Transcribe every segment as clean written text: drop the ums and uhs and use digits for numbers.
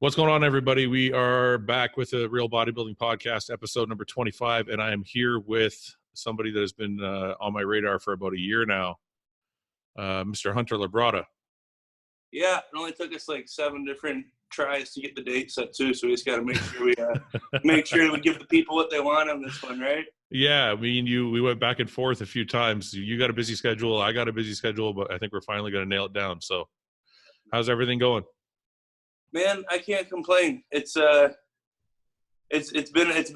What's going on, everybody? We are back with a Real Bodybuilding Podcast, episode number 25, and I am here with somebody that has been on my radar for about a year now, Mr. Hunter Labrada. Yeah, it only took us like 7 different tries to get the date set too, so we just got to make sure we give the people what they want on this one, right? Yeah, we went back and forth a few times. You got a busy schedule, I got a busy schedule, but I think we're finally going to nail it down. So, how's everything going? Man, I can't complain. It's been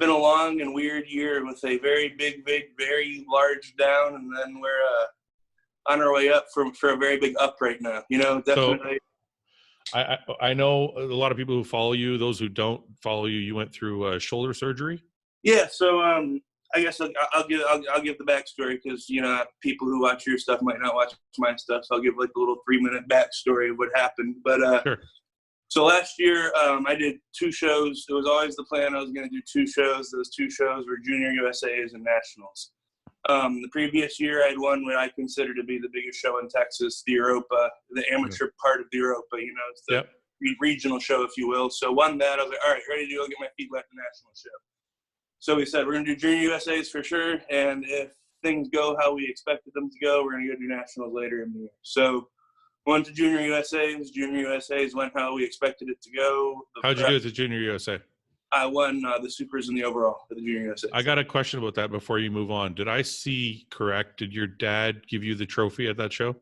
a long and weird year with a very big, very large down, and then we're on our way up for a very big up right now. You know, definitely. So, I know a lot of people who follow you. Those who don't follow you, you went through shoulder surgery. Yeah. So I guess I'll give the backstory because people who watch your stuff might not watch my stuff. So I'll give like a little 3-minute backstory of what happened. But sure. So last year, I did 2 shows. It was always the plan I was going to do 2 shows. Those 2 shows were Junior USAs and Nationals. The previous year, I had one what I consider to be the biggest show in Texas, the Europa, the amateur part of the Europa. It's the regional show, if you will. So won that. I was like, all right, ready to go get my feet wet in the national show. So we said, we're going to do Junior USAs for sure. And if things go how we expected them to go, we're going to go do Nationals later in the year. So went to Junior USAs. Junior USAs went how we expected it to go. How'd you do at the Junior USA? I won the supers and the overall for the Junior USAs. I got a question about that before you move on. Did I see correct? Did your dad give you the trophy at that show?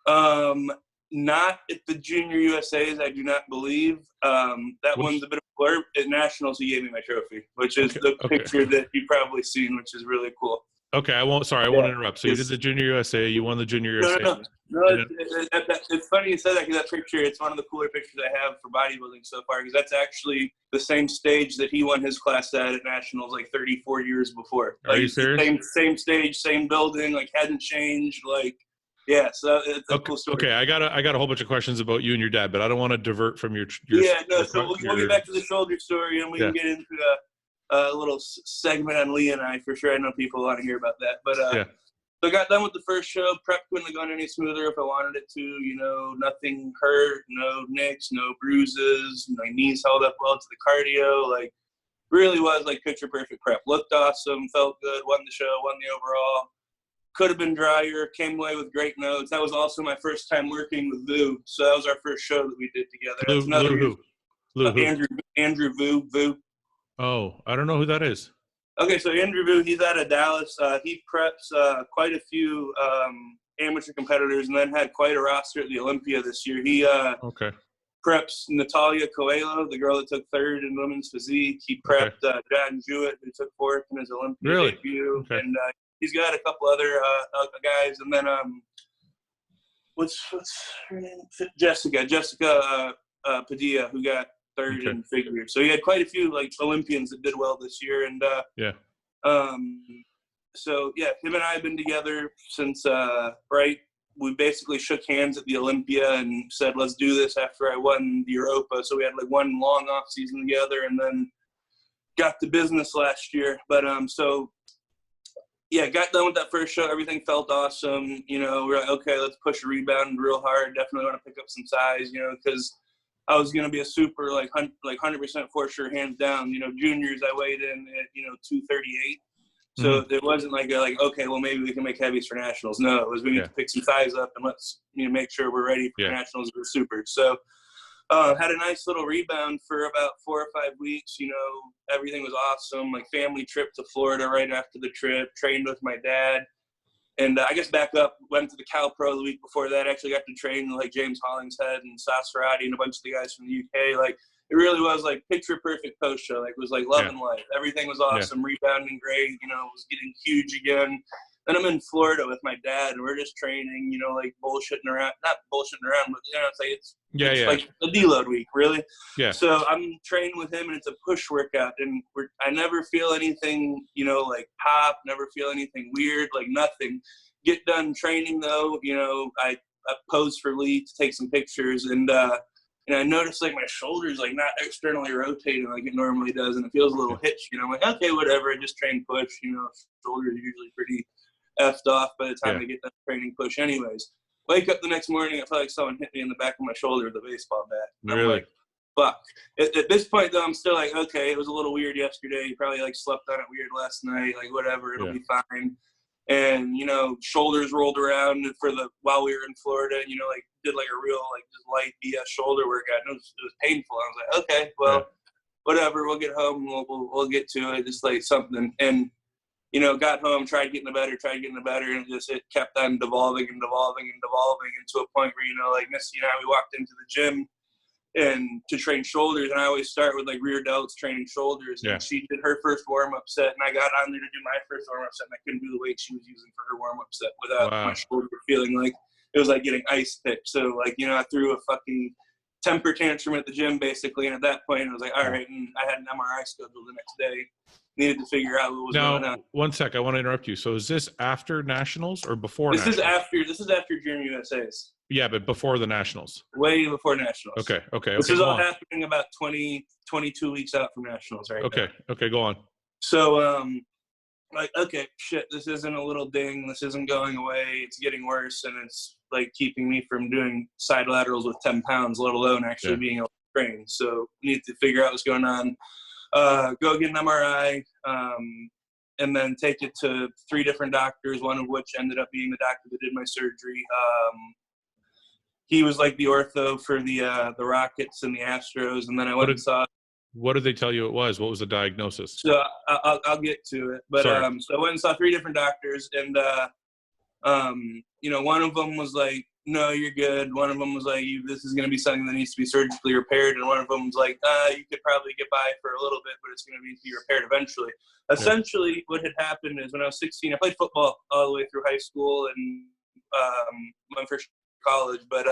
Not at the Junior USAs, I do not believe. One's a bit of a blurb. At Nationals, he gave me my trophy, which is the picture that you've probably seen, which is really cool. Okay, I won't interrupt. So you did the Junior USA, you won the Junior USA. No, it's funny you said that because that picture, it's one of the cooler pictures I have for bodybuilding so far because that's actually the same stage that he won his class at Nationals like 34 years before. Are you serious? Same stage, same building, like hadn't changed, like yeah, so it's a cool story. Okay, I got a whole bunch of questions about you and your dad, but I don't want to divert from your so we'll get back to the shoulder story and we can get into a little segment on Lee and I for sure. I know people want to hear about that. But so I got done with the first show. Prep couldn't have gone any smoother if I wanted it to. Nothing hurt, no nicks, no bruises. My knees held up well to the cardio. Like, really was like picture perfect prep. Looked awesome, felt good, won the show, won the overall. Could have been drier, came away with great notes. That was also my first time working with Vu. So that was our first show that we did together. That's another who? Andrew Vu. Oh, I don't know who that is. Okay, so Andrew Vu, he's out of Dallas. He preps quite a few amateur competitors and then had quite a roster at the Olympia this year. He preps Natalia Coelho, the girl that took 3rd in women's physique. He prepped John Jewett, who took 4th in his Olympia debut. Okay. And he's got a couple other guys. And then what's her name? Jessica Padilla, who got 3rd in figure. So he had quite a few like Olympians that did well this year. And so him and I have been together since we basically shook hands at the Olympia and said, let's do this after I won the Europa. So we had like one long off season together and then got to business last year. But got done with that first show. Everything felt awesome. We're like, okay, let's push a rebound real hard. Definitely want to pick up some size, because I was going to be a super, 100% for sure, hands down. Juniors, I weighed in at, 238. So it wasn't like, okay, well, maybe we can make heavies for Nationals. No, it was we need to pick some size up and let's, make sure we're ready for Nationals or super. So had a nice little rebound for about 4 or 5 weeks. Everything was awesome. Like family trip to Florida right after the trip, trained with my dad. And I guess back up, went to the Cal Pro the week before that. Actually got to train with James Hollingshead and Sasserati and a bunch of the guys from the UK. It really was picture perfect post show. It was love and life. Everything was awesome, rebounding great. Was getting huge again. Then I'm in Florida with my dad, and we're just training. Bullshitting around. Not bullshitting around, but it's like a deload week, really. Yeah. So I'm training with him, and it's a push workout, and I never feel anything, pop. Never feel anything weird, nothing. Get done training though, I posed for Lee to take some pictures, and I noticed my shoulders not externally rotating like it normally does, and it feels a little hitchy. I'm like, okay, whatever. I just train push. Shoulders are usually pretty effed off by the time I get done training push. Anyways, wake up the next morning, I felt like someone hit me in the back of my shoulder with a baseball bat. Really? fuck. At this point, though, I'm still like, okay, it was a little weird yesterday. You probably like slept on it weird last night. Like, whatever, it'll be fine. And, you know, shoulders rolled around while we were in Florida, you know, like did like a real, like just light BS shoulder workout. And it was painful. I was like, okay, well, whatever, we'll get home. We'll get to it. Just like something. And, you know, got home, tried getting better. And it kept on devolving into a point where, you know, like Missy and I, we walked into the gym and to train shoulders, and I always start with like rear delts training shoulders. And she did her first warm-up set, and I got on there to do my first warm-up set, and I couldn't do the weight she was using for her warm-up set without my shoulder feeling like it was like getting ice picked. So like, you know, I threw a fucking temper tantrum at the gym basically, and at that point I was like, all right, and I had an MRI scheduled the next day. Needed to figure out what was going on. One sec, I want to interrupt you. So is this after Nationals or before This Nationals? This is after Junior USA's. Yeah, but before the Nationals. Way before Nationals. Okay. This is all happening about 22 weeks out from Nationals, right? Okay, go on. So, like, okay, shit, this isn't a little ding. This isn't going away. It's getting worse, and it's, like, keeping me from doing side laterals with 10 pounds, let alone actually being able to train. So, we need to figure out what's going on. Go get an MRI, and then take it to 3 different doctors, one of which ended up being the doctor that did my surgery. He was like the ortho for the Rockets and the Astros, and then I went and saw. What did they tell you it was? What was the diagnosis? So I'll get to it, but so I went and saw 3 different doctors, and you know, one of them was like, "No, you're good." One of them was like, "This is going to be something that needs to be surgically repaired," and one of them was like, "You could probably get by for a little bit, but it's going to be repaired eventually." Essentially, what had happened is when I was 16, I played football all the way through high school and my first college, but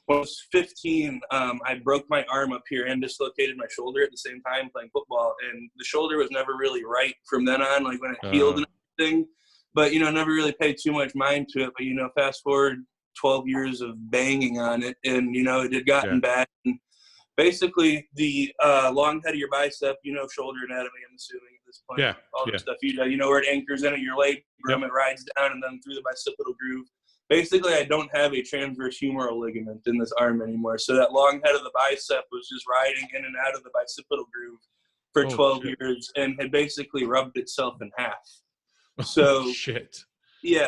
when I was 15, I broke my arm up here and dislocated my shoulder at the same time playing football, and the shoulder was never really right from then on, like when it healed and everything, but, you know, never really paid too much mind to it. But, you know, fast forward 12 years of banging on it, and, you know, it had gotten bad. And basically, the long head of your bicep, you know, shoulder anatomy, I'm assuming at this point, all the stuff you know where it anchors in at your labrum, it rides down and then through the bicipital groove. Basically, I don't have a transverse humeral ligament in this arm anymore. So that long head of the bicep was just riding in and out of the bicipital groove for 12 years and had basically rubbed itself in half. So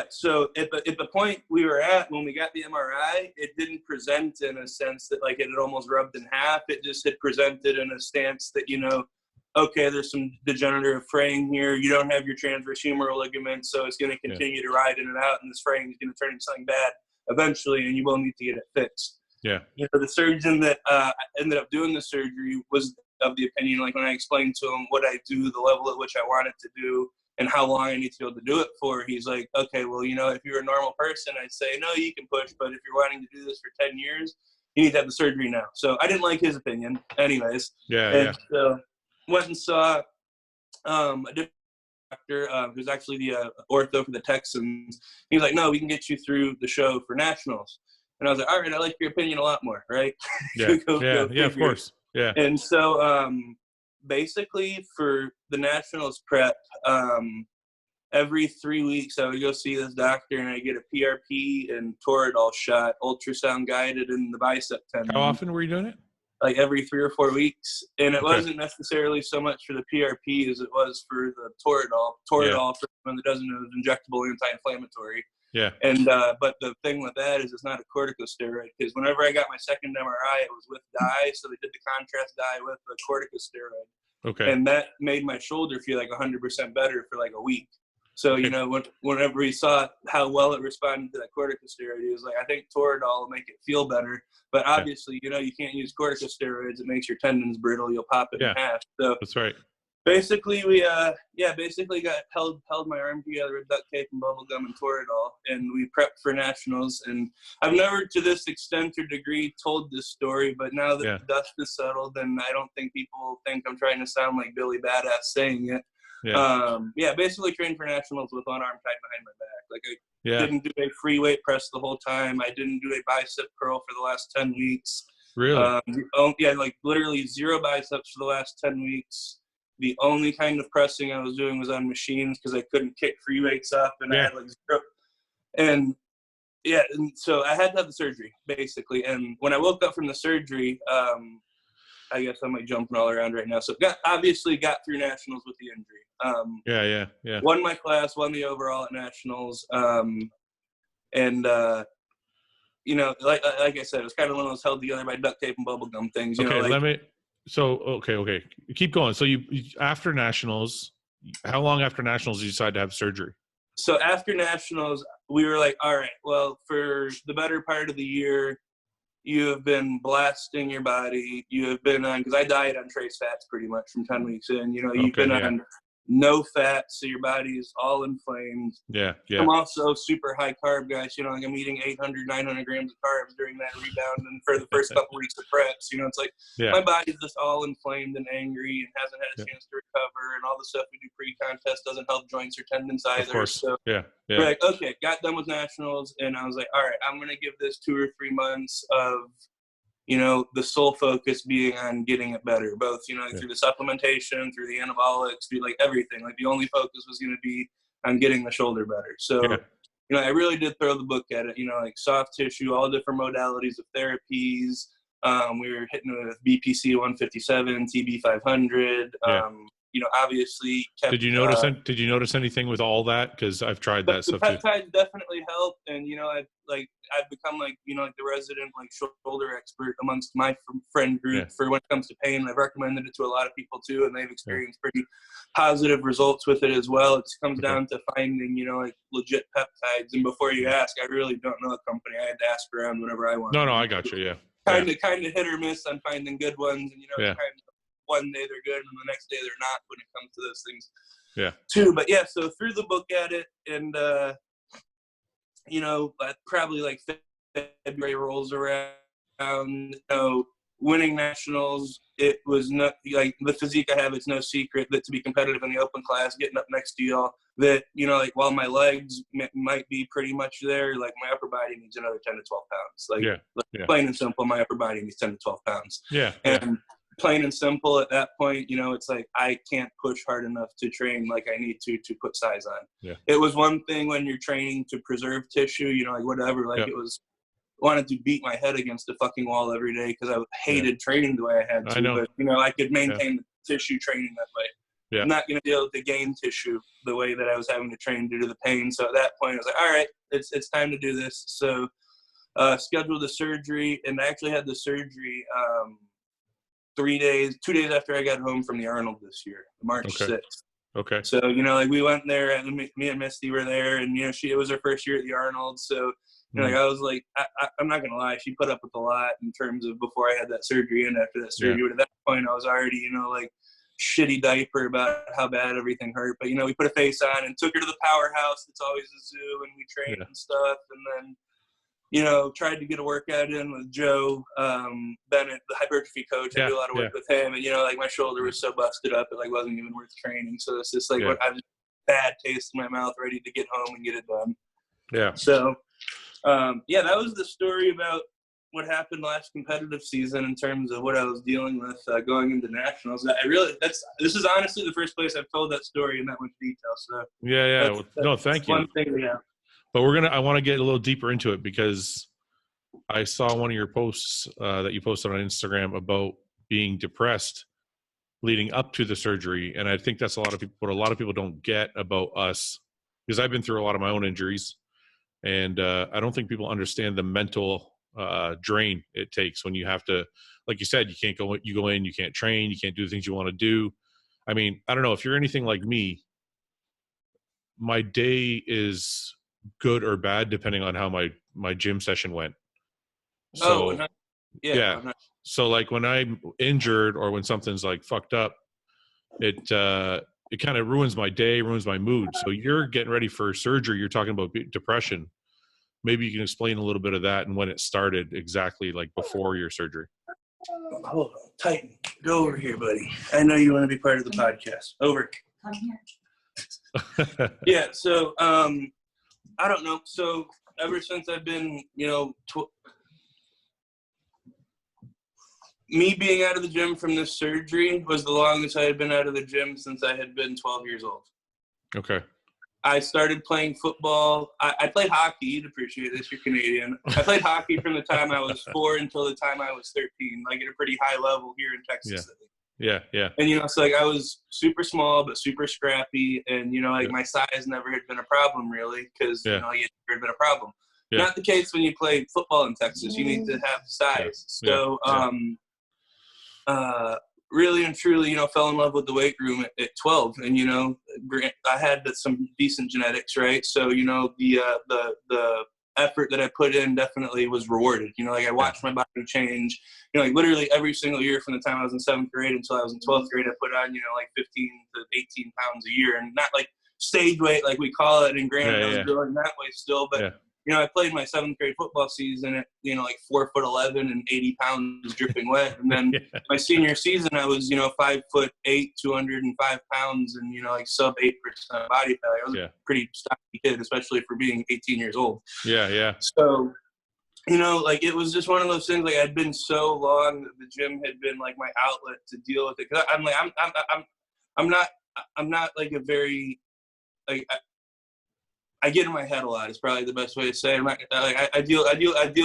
so at the point we were at when we got the MRI, it didn't present in a sense that like it had almost rubbed in half. It just had presented in a stance that, you know, okay, there's some degenerative fraying here. You don't have your transverse humeral ligament, so it's going to continue to ride in and out, and this fraying is going to turn into something bad eventually, and you will need to get it fixed. You know, the surgeon that ended up doing the surgery was of the opinion, like when I explained to him what I do, the level at which I wanted to do, and how long I need to be able to do it for, he's like, okay, well, you know, if you're a normal person, I'd say, no, you can push, but if you're wanting to do this for 10 years, you need to have the surgery now. So I didn't like his opinion anyways. So went and saw a different doctor who's actually the ortho for the Texans. He was like, no, we can get you through the show for Nationals. And I was like, all right, I like your opinion a lot more, right? Of course. And so basically for the Nationals prep, every 3 weeks I would go see this doctor and I get a PRP and Toradol shot, ultrasound guided in the bicep tendon. How often were you doing it? Like every 3 or 4 weeks. And it wasn't necessarily so much for the PRP as it was for the Toradol. Toradol, for anyone that doesn't know, is injectable anti-inflammatory. And but the thing with that is it's not a corticosteroid, because whenever I got my second MRI, it was with dye, so they did the contrast dye with the corticosteroid. And that made my shoulder feel like 100% better for like a week. So, you know, whenever he saw how well it responded to that corticosteroid, he was like, I think Toradol will make it feel better. But obviously, you know, you can't use corticosteroids. It makes your tendons brittle. You'll pop it in half. So that's right. Basically, we basically got held my arm together with duct tape and bubble gum and Toradol, and we prepped for Nationals. And I've never, to this extent or degree, told this story, but now that the dust is settled, and I don't think people think I'm trying to sound like Billy Badass saying it. Basically trained for Nationals with one arm tied behind my back. Like I didn't do a free weight press the whole time. I didn't do a bicep curl for the last 10 weeks. Really? Like literally 0 biceps for the last 10 weeks. The only kind of pressing I was doing was on machines because I couldn't kick free weights up, and I had like 0. And and so I had to have the surgery basically. And when I woke up from the surgery, I guess I'm like jumping all around right now. So obviously got through nationals with the injury. Yeah. Won my class, won the overall at nationals. And like I said, it was kind of one of those held together by duct tape and bubble gum things. Okay. Keep going. So you after nationals, how long after nationals did you decide to have surgery? So after nationals, we were like, all right, well, for the better part of the year, you have been blasting your body. You have been on, because I diet on trace fats pretty much from 10 weeks in. You've been on no fat, so your body is all inflamed. Yeah. I'm also super high carb guy. Like I'm eating 800, 900 grams of carbs during that rebound and for the first couple weeks of preps. It's like my body's just all inflamed and angry and hasn't had a chance to recover, and all the stuff we do pre-contest doesn't help joints or tendons either. Of course. So we're like, okay, got done with nationals, and I was like, all right, I'm gonna give this 2 or 3 months of the sole focus being on getting it better, both, through the supplementation, through the anabolics, through like everything. Like the only focus was going to be on getting the shoulder better. So, I really did throw the book at it, like soft tissue, all different modalities of therapies. We were hitting it with BPC 157, TB 500. Obviously kept, Did you notice anything with all that? Because I've tried that stuff too. The peptides definitely helped, and I've become like the resident shoulder expert amongst my friend group for when it comes to pain. I've recommended it to a lot of people too, and they've experienced pretty positive results with it as well. It comes down to finding legit peptides, and before you ask, I really don't know a company. I had to ask around whenever I want. No, I got you. Yeah, kind of hit or miss on finding good ones, and kind of one day they're good and the next day they're not when it comes to those things. Too. But so threw the book at it, and probably like February rolls around, winning nationals, it was not like the physique I have. It's no secret that to be competitive in the open class, getting up next to y'all, that, while my legs might be pretty much there, like my upper body needs another 10 to 12 pounds. Plain and simple, my upper body needs 10 to 12 pounds. And plain and simple at that point, it's like I can't push hard enough to train like I need to put size on. It was one thing when you're training to preserve tissue, whatever, it was wanted to beat my head against the fucking wall every day because I hated training the way I had to. But I could maintain the tissue training that way. I'm not going to be able to gain tissue the way that I was having to train due to the pain. So at that point, I was like, all right, it's time to do this. So scheduled the surgery, and I actually had the surgery 2 days after I got home from the Arnold this year, March 6th. Okay. So, we went there, and me and Misty were there, and, it was her first year at the Arnold. So, I was like, I'm not going to lie, she put up with a lot in terms of before I had that surgery and after that surgery. But at that point, I was already, shitty diaper about how bad everything hurt. But, we put a face on and took her to the powerhouse. It's always a zoo, and we trained and stuff. And then, tried to get a workout in with Joe Bennett, the hypertrophy coach. I do a lot of work with him, and my shoulder was so busted up it wasn't even worth training. So it's just what I was bad taste in my mouth, ready to get home and get it done. So that was the story about what happened last competitive season in terms of what I was dealing with going into nationals. This is honestly the first place I've told that story in that much detail. So no, thank you. One thing, But I want to get a little deeper into it because I saw one of your posts that you posted on Instagram about being depressed leading up to the surgery. And I think that's what a lot of people don't get about us, because I've been through a lot of my own injuries, and I don't think people understand the mental drain it takes when you have to, like you said, you go in, you can't train, you can't do the things you want to do. I mean, I don't know if you're anything like me, my day is good or bad depending on how my gym session went. So so like when I'm injured or when something's like fucked up, it kind of ruins my day, ruins my mood. So you're getting ready for surgery, you're talking about depression. Maybe you can explain a little bit of that and when it started exactly, like before your surgery. Hold on, Titan, go over here, buddy. I know you want to be part of the podcast. Over. Come here. So I don't know. So ever since I've been, me being out of the gym from this surgery was the longest I had been out of the gym since I had been 12 years old. Okay. I started playing football. I played hockey. You'd appreciate this. You're Canadian. I played hockey from the time I was 4 until the time I was 13, like at a pretty high level here in Texas. Yeah. And, you know, so like I was super small but super scrappy. And, you know, like my size never had been a problem really because, you know, it never had been a problem. Not the case when you play football in Texas. You need to have size. So, really and truly, you know, fell in love with the weight room at 12. And, you know, I had some decent genetics, right? So, you know, the effort that I put in definitely was rewarded. You know, like I watched my body change, you know, like literally every single year from the time I was in 7th grade until I was in 12th grade, I put on, you know, like 15 to 18 pounds a year, and not like stage weight, like we call it. And granted, I was growing that way still, but you know, I played my 7th grade football season at, you know, like 4'11" and 80 pounds dripping wet. And then my senior season, I was, you know, 5'8", 205 pounds, and, you know, like sub 8% body fat. I was a pretty stocky kid, especially for being 18 years old. So, you know, like it was just one of those things. Like I'd been so long that the gym had been like my outlet to deal with it. Cause I'm like, I'm not like a very, like, I get in my head a lot. Is probably the best way to say it. I'm not, like, I deal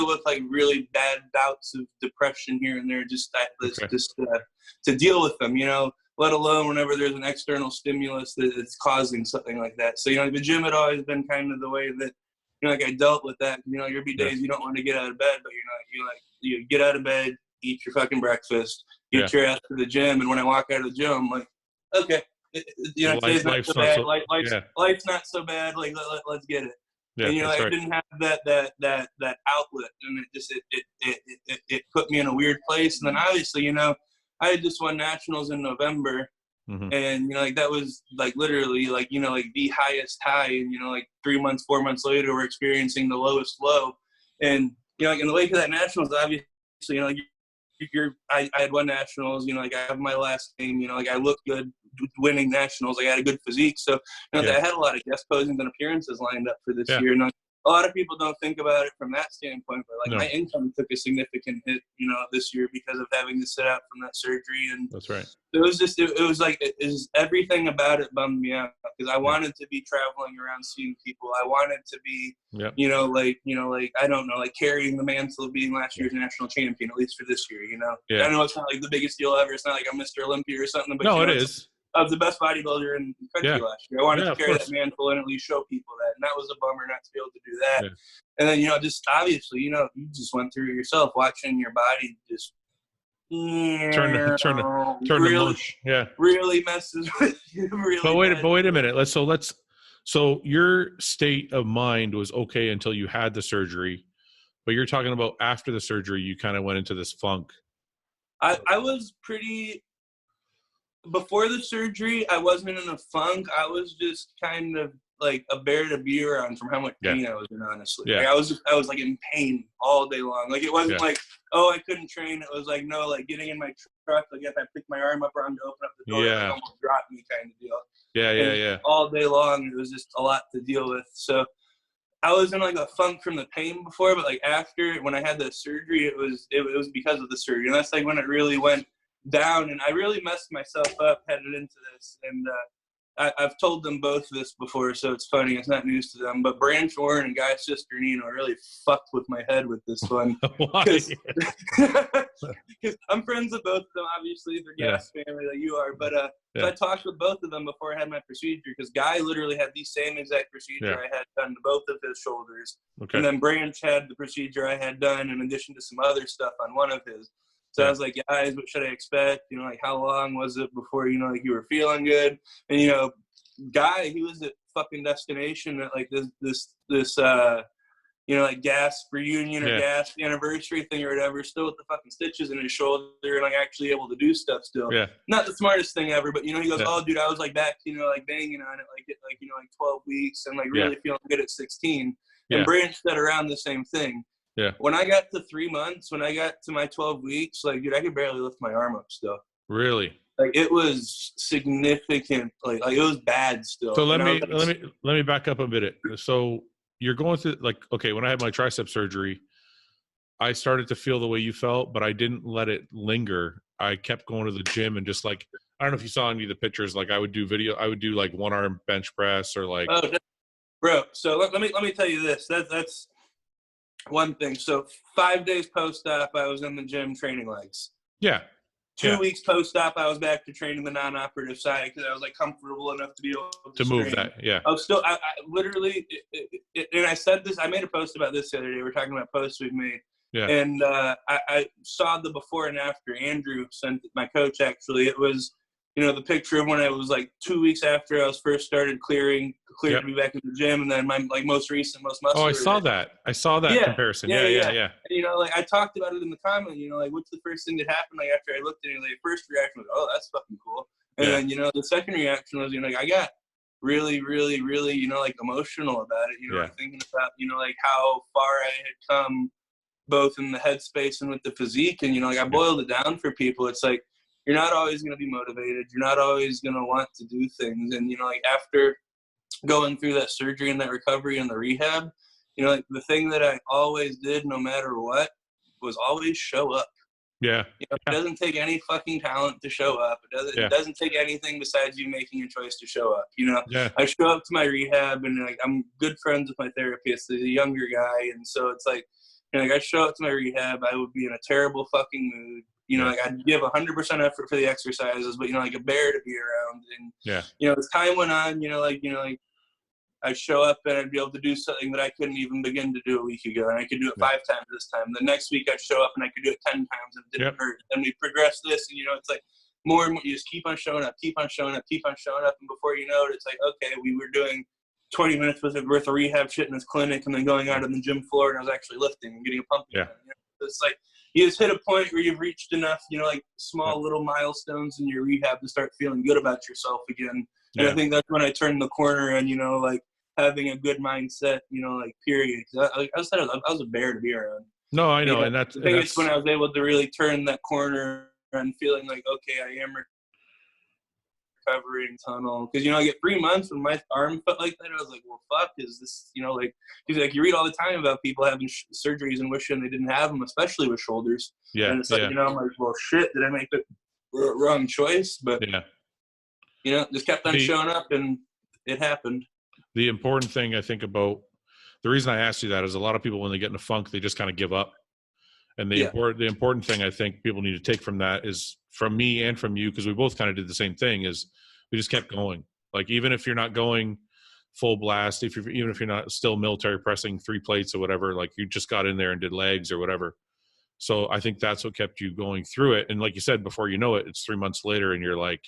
with like really bad bouts of depression here and there, just to deal with them, you know. Let alone whenever there's an external stimulus that's causing something like that. So, you know, the gym had always been kind of the way that, you know, like I dealt with that. You know, there'd be days you don't want to get out of bed, but you get out of bed, eat your fucking breakfast, get your ass to the gym, and when I walk out of the gym, I'm like, okay. You know, today's not so bad. Life's not so bad. Like, let's get it. And you know, I didn't have that outlet, and it put me in a weird place. And then obviously, you know, I had just won nationals in November, and you know, like that was like literally like, you know, like the highest high. And you know, like 3 months, 4 months later, we're experiencing the lowest low. And you know, like in the wake of that nationals, obviously, you know, like I had won nationals. You know, like I have my last name. You know, like I look good winning nationals. Like I had a good physique, so you know, I had a lot of guest posings and appearances lined up for this year. And a lot of people don't think about it from that standpoint, but like my income took a significant hit, you know, this year because of having to sit out from that surgery. And that's right. It was just, it was like, everything about it bummed me out because I wanted to be traveling around seeing people. I wanted to be, you know, like, I don't know, like carrying the mantle of being last year's national champion, at least for this year, you know. I know it's not like the biggest deal ever. It's not like I'm Mr. Olympia or something, but no, you know, it is. I was the best bodybuilder in the country last year. I wanted to carry that mantle and at least show people that. And that was a bummer not to be able to do that. And then, you know, just obviously, you know, you just went through it yourself, watching your body just really messes with you. Really but wait a minute. So your state of mind was okay until you had the surgery, but you're talking about after the surgery, you kind of went into this funk. I was pretty. Before the surgery, I wasn't in a funk. I was just kind of like a bear to be around from how much pain I was in, honestly. Like I was like in pain all day long. Like it wasn't like, oh, I couldn't train. It was like, no, like getting in my truck, like if I picked my arm up around to open up the door, it almost dropped me kind of deal. All day long, it was just a lot to deal with. So I was in like a funk from the pain before, but like after, when I had the surgery, it was because of the surgery. And that's like when it really went down, and I really messed myself up headed into this. And I've told them both this before, so it's funny. It's not news to them. But Branch Warren and Guy's sister Nina really fucked with my head with this one. Because I'm friends with both of them. Obviously, they're Gas family like you are. But I talked with both of them before I had my procedure, because Guy literally had the same exact procedure I had done to both of his shoulders. And then Branch had the procedure I had done in addition to some other stuff on one of his. So I was like, guys, what should I expect? You know, like how long was it before, you know, like you were feeling good? And, you know, Guy, he was at fucking Destination at like this you know, like gas reunion or gas anniversary thing or whatever, still with the fucking stitches in his shoulder and like actually able to do stuff still. Not the smartest thing ever, but you know, he goes, oh dude, I was like back, you know, like banging on it, like, you know, like 12 weeks and like really feeling good at 16. And Branch said around the same thing. When I got to 3 months, when I got to my 12 weeks, like, dude, I could barely lift my arm up still. Really? Like, it was significant. Like it was bad still. So let me back up a bit. So you're going through, like, okay, when I had my tricep surgery, I started to feel the way you felt, but I didn't let it linger. I kept going to the gym and just like, I don't know if you saw any of the pictures. Like I would do like 1-arm bench press or like. Oh, bro. So let me tell you this. That's one thing. So 5 days post-op, I was in the gym training legs. Yeah. 2 weeks post-op, I was back to training the non-operative side because I was like comfortable enough to be able to move that. Yeah. I was still, I literally, and I said this, I made a post about this the other day. We're talking about posts we've made. Yeah. And I saw the before and after. Andrew sent my coach, actually. It was, the picture of when I was like 2 weeks after I was first started cleared to be back in the gym, and then my like most recent, most muscular. Oh, I saw that comparison. Yeah. And, like I talked about it in the comment. Like what's the first thing that happened? Like after I looked at it, like first reaction was, oh, that's fucking cool. And then the second reaction was, like I got really, really, really, like emotional about it. Thinking about like how far I had come, both in the headspace and with the physique. And like I boiled it down for people. It's like, you're not always going to be motivated. You're not always going to want to do things. And, like after going through that surgery and that recovery and the rehab, like the thing that I always did, no matter what, was always show up. Yeah. It doesn't take any fucking talent to show up. It doesn't take anything besides you making a choice to show up. I show up to my rehab, and like I'm good friends with my therapist. He's a younger guy. And so it's like, like I show up to my rehab, I would be in a terrible fucking mood. Like I'd give 100% effort for the exercises, but like a bear to be around. And as time went on, like I'd show up and I'd be able to do something that I couldn't even begin to do a week ago, and I could do it 5 times this time. The next week I'd show up and I could do it 10 times and it didn't hurt. And we progress this, and it's like more and more. You just keep on showing up, keep on showing up, keep on showing up, and before you know it, it's like, okay, we were doing 20 minutes worth of rehab shit in this clinic, and then going out on the gym floor, and I was actually lifting and getting a pump. It's like you just hit a point where you've reached enough, like small little milestones in your rehab to start feeling good about yourself again. And I think that's when I turned the corner and, like having a good mindset, like period. I was a bear to be around. No, I know. And I think it's when I was able to really turn that corner and feeling like, okay, I am recovering tunnel. Because, I get 3 months when my arm felt like that. I was like, well, fuck, is this, like, because like you read all the time about people having surgeries and wishing they didn't have them, especially with shoulders. Yeah. And it's like, I'm like, well, shit, did I make the wrong choice? But, just kept on showing up, and it happened. The important thing I think about, the reason I asked you that is a lot of people, when they get in a funk, they just kind of give up. And the important thing I think people need to take from that is, from me and from you, because we both kind of did the same thing, is we just kept going. Like, even if you're not going full blast, even if you're not still military pressing 3 plates or whatever, like you just got in there and did legs or whatever. So I think that's what kept you going through it. And like you said, before you know it, it's 3 months later, and you're like,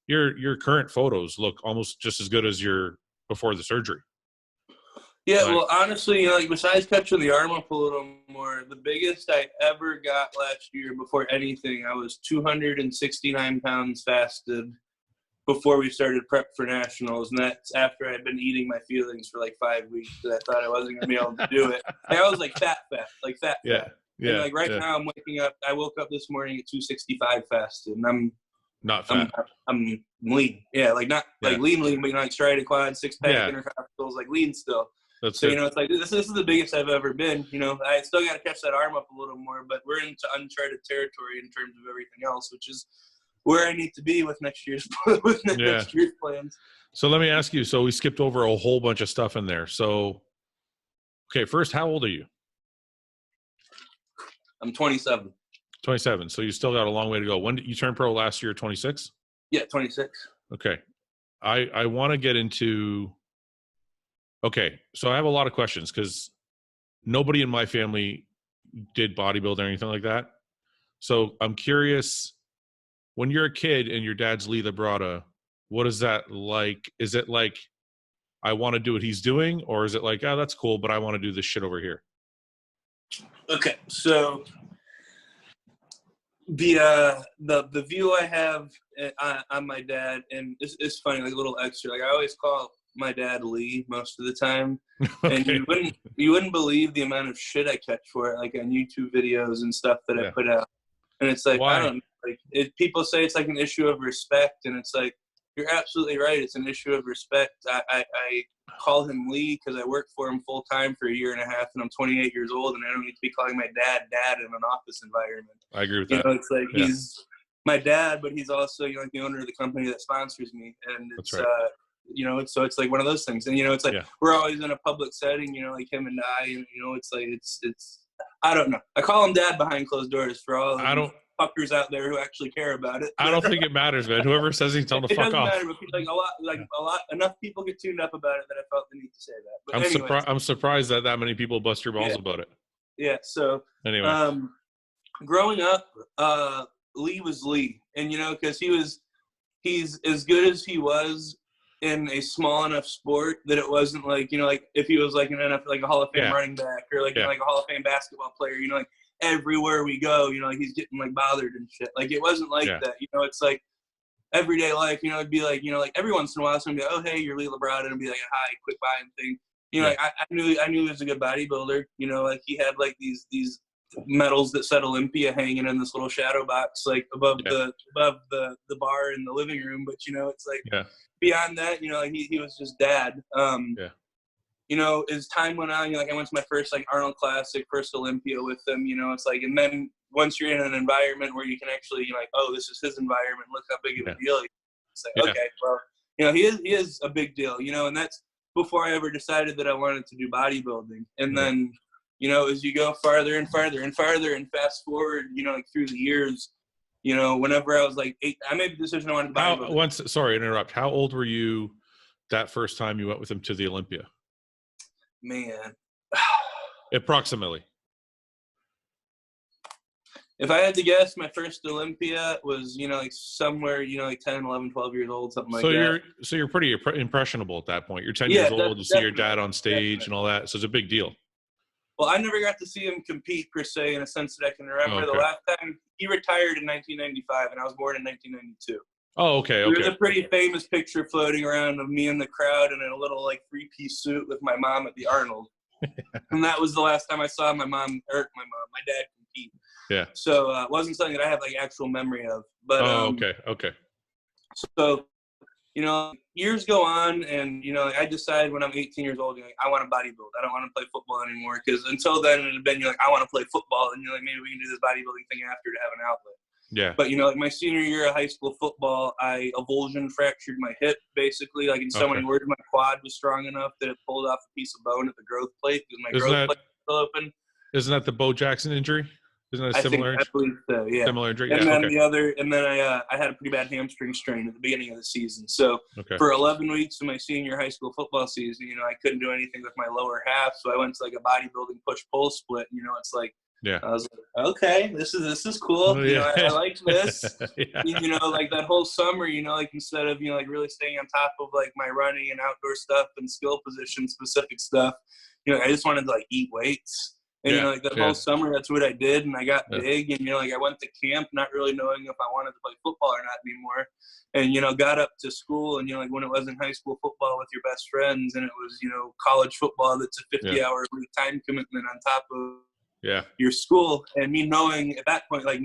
your current photos look almost just as good as your before the surgery. Yeah, well, honestly, like besides catching the arm up a little more, the biggest I ever got last year before anything, I was 269 pounds fasted before we started prep for nationals, and that's after I'd been eating my feelings for like 5 weeks because I thought I wasn't gonna be able to do it. And I was like fat. Yeah. And like now, I'm waking up. I woke up this morning at 265 fasted, and I'm not fat. I'm lean. Yeah, like not like lean, but like striated quad, 6-pack, intercostals, like lean still. That's so, it's like this is the biggest I've ever been. I still got to catch that arm up a little more, but we're into uncharted territory in terms of everything else, which is where I need to be with next year's next year's plans. So let me ask you. So we skipped over a whole bunch of stuff in there. So, okay, first, how old are you? I'm 27. 27. So you still got a long way to go. When did you turn pro last year? 26? Yeah, 26. Okay. I want to get into. Okay, so I have a lot of questions because nobody in my family did bodybuilding or anything like that. So I'm curious, when you're a kid and your dad's Lee Labrada, what is that like? Is it like, I want to do what he's doing, or is it like, oh, that's cool, but I want to do this shit over here? Okay, so the view I have on my dad, and it's funny, like a little extra, like I always call my dad Lee most of the time. Okay. And you wouldn't believe the amount of shit I catch for it, like on YouTube videos and stuff that I put out. And it's like, why? I don't know, like people say it's like an issue of respect, and it's like, you're absolutely right, it's an issue of respect. I call him Lee because I worked for him full time for 1.5 years, and I'm 28 years old, and I don't need to be calling my dad in an office environment. I agree with that. It's like my dad, but he's also, you know, like the owner of the company that sponsors me. And it's, That's right. you know, so it's like one of those things. And, you know, it's like, Yeah. we're always in a public setting, you know, like him and I, and, you know, it's like, it's, I don't know. I call him dad behind closed doors for all of you fuckers out there who actually care about it. I don't think it matters, man. Whoever says he's telling to fuck off. It doesn't matter, but enough people get tuned up about it that I felt the need to say that. But I'm surprised that many people bust your balls about it. Yeah. So anyway, growing up, Lee was Lee, and you know, because he's as good as he was in a small enough sport that it wasn't like, you know, like if he was like an NFL, like a Hall of Fame running back, or like, you know, like a Hall of Fame basketball player, you know, like everywhere we go, you know, like he's getting like bothered and shit. Like it wasn't like that, you know. It's like everyday life, you know. It'd be like, you know, like every once in a while someone would be like, oh hey, you're Lee Labrada, and it'd be like a hi, quick bye and thing. You know, like I knew he was a good bodybuilder. You know, like he had like these medals that said Olympia hanging in this little shadow box, like above the bar in the living room. But you know, it's like beyond that, you know, like he was just dad. You know, as time went on, you know, like I went to my first like Arnold Classic, first Olympia with him. You know, it's like, and then once you're in an environment where you can actually, you know, like, oh, this is his environment. Look how big of a deal. It's like, okay, well, you know, he is a big deal. You know, and that's before I ever decided that I wanted to do bodybuilding. And then, you know, as you go farther and farther and farther and fast forward, you know, like through the years, you know, whenever I was like 8, I made the decision I wanted to bodybuilding. Sorry to interrupt. How old were you that first time you went with him to the Olympia? Man. Approximately. If I had to guess, my first Olympia was, you know, like somewhere, you know, like 10, 11, 12 years old, something like that. So you're pretty impressionable at that point. You're 10 years old. You see your dad on stage and all that. So it's a big deal. Well, I never got to see him compete per se, in a sense that I can remember. The last time he retired in 1995, and I was born in 1992. Oh, okay. There's a pretty famous picture floating around of me in the crowd in a little like 3-piece suit with my mom at the Arnold, and that was the last time I saw my dad compete. Yeah. So it wasn't something that I have like actual memory of. But okay. So, you know, years go on, and you know, I decided when I'm 18 years old, you know, like, I want to bodybuild. I don't want to play football anymore, because until then it had been, you're like, I want to play football, and you're like, maybe we can do this bodybuilding thing after to have an outlet. Yeah. But you know, like my senior year of high school football, I avulsion fractured my hip, basically. Like in so many words, my quad was strong enough that it pulled off a piece of bone at the growth plate, because my growth plate was still open. Isn't that the Bo Jackson injury? Isn't that a similar injury? I believe so, yeah. Similar injury, and then I had a pretty bad hamstring strain at the beginning of the season. So for 11 weeks of my senior high school football season, you know, I couldn't do anything with my lower half. So I went to like a bodybuilding push-pull split. You know, it's like, I was like, okay, this is cool. You know, I like this. You know, like that whole summer, you know, like instead of, you know, like really staying on top of like my running and outdoor stuff and skill position specific stuff, you know, I just wanted to like eat weights. And, you know, like that whole summer, that's what I did. And I got big, and, you know, like I went to camp not really knowing if I wanted to play football or not anymore. And, you know, got up to school, and, you know, like when it wasn't high school football with your best friends, and it was, you know, college football that's a 50-hour time commitment on top of your school. And me knowing at that point, I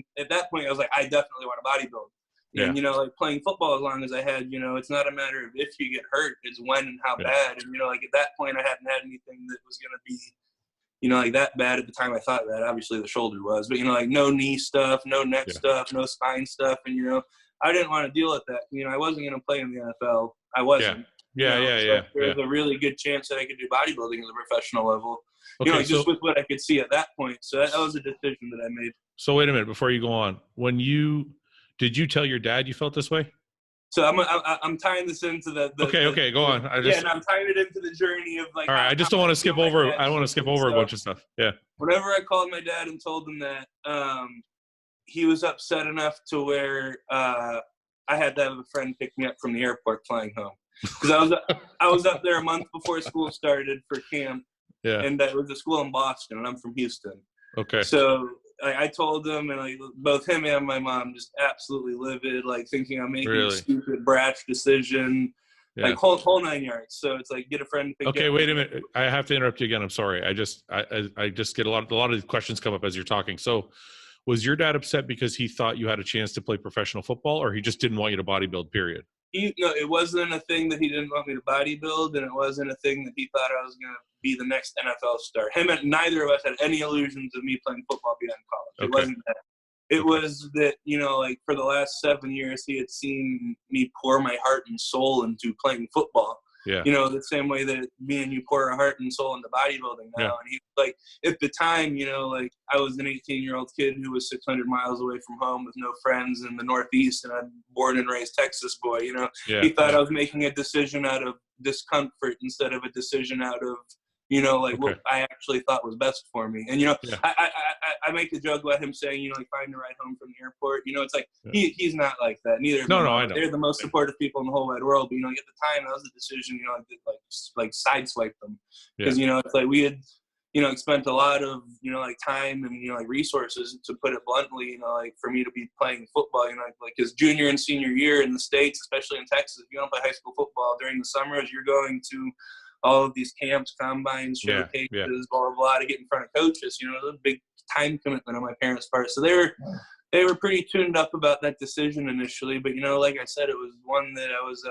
was like, I definitely want to bodybuild. And, you know, like playing football as long as I had, you know, it's not a matter of if you get hurt, it's when and how bad. And, you know, like at that point, I hadn't had anything that was going to be, you know, like that bad at the time. I thought that obviously the shoulder was, but, you know, like no knee stuff, no neck stuff, no spine stuff. And, you know, I didn't want to deal with that. You know, I wasn't going to play in the NFL. I wasn't. There's a really good chance that I could do bodybuilding at a professional level, you know, just with what I could see at that point. So that was a decision that I made. So wait a minute, before you go on, did you tell your dad you felt this way? So I'm tying this into the okay, go on. And I'm tying it into the journey of like. All right, I just don't want to skip over. I don't want to skip over a bunch of stuff. Yeah. Whenever I called my dad and told him that, he was upset enough to where I had to have a friend pick me up from the airport flying home, because I was up there a month before school started for camp. Yeah. And it was a school in Boston, and I'm from Houston. Okay. So I told him, and like both him and my mom just absolutely livid, like thinking I'm making a stupid, brash decision, like whole 9 yards. So it's like, get a friend. Okay, wait a minute. I have to interrupt you again. I'm sorry. I just get a lot of these questions come up as you're talking. So, was your dad upset because he thought you had a chance to play professional football, or he just didn't want you to bodybuild? Period. It wasn't a thing that he didn't want me to bodybuild, and it wasn't a thing that he thought I was going to be the next NFL star. Him and neither of us had any illusions of me playing football beyond college. It wasn't that. It was that, you know, like for the last 7 years, he had seen me pour my heart and soul into playing football. Yeah. You know, the same way that me and you pour our heart and soul into bodybuilding now. Yeah. And he, like, at the time, you know, like I was an 18-year-old kid who was 600 miles away from home with no friends in the Northeast, and I'm born and raised Texas boy, you know. Yeah. He thought I was making a decision out of discomfort instead of a decision out of, you know, like what I actually thought was best for me. And, you know, I make a joke about him saying, you know, like find a ride home from the airport. You know, it's like, he's not like that. Neither is my mom. I know. They're the most supportive people in the whole wide world. But, you know, like at the time, that was a decision, you know, like sideswipe them. Because, you know, it's like we had, you know, like spent a lot of, you know, like time and, you know, like resources, to put it bluntly, you know, like for me to be playing football, you know, like his junior and senior year in the States, especially in Texas, if you don't play high school football during the summers, you're going to all of these camps, combines, showcases, blah, blah, blah, to get in front of coaches. You know, it was a big time commitment on my parents' part. So they were pretty tuned up about that decision initially. But, you know, like I said, it was one that I was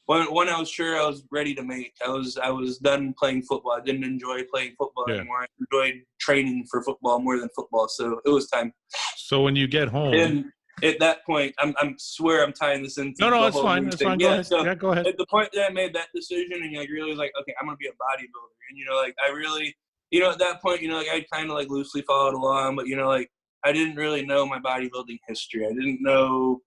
one I was sure I was ready to make. I was done playing football. I didn't enjoy playing football anymore. I enjoyed training for football more than football. So it was time. So when you get home, and at that point, I'm swear I'm tying this into no, it's fine. It's fine. Go ahead. So go ahead. At the point that I made that decision, and you like really was like, okay, I'm gonna be a bodybuilder, and you know, like I really, you know, at that point, you know, like I kind of like loosely followed along, but you know, like I didn't really know my bodybuilding history. I didn't know,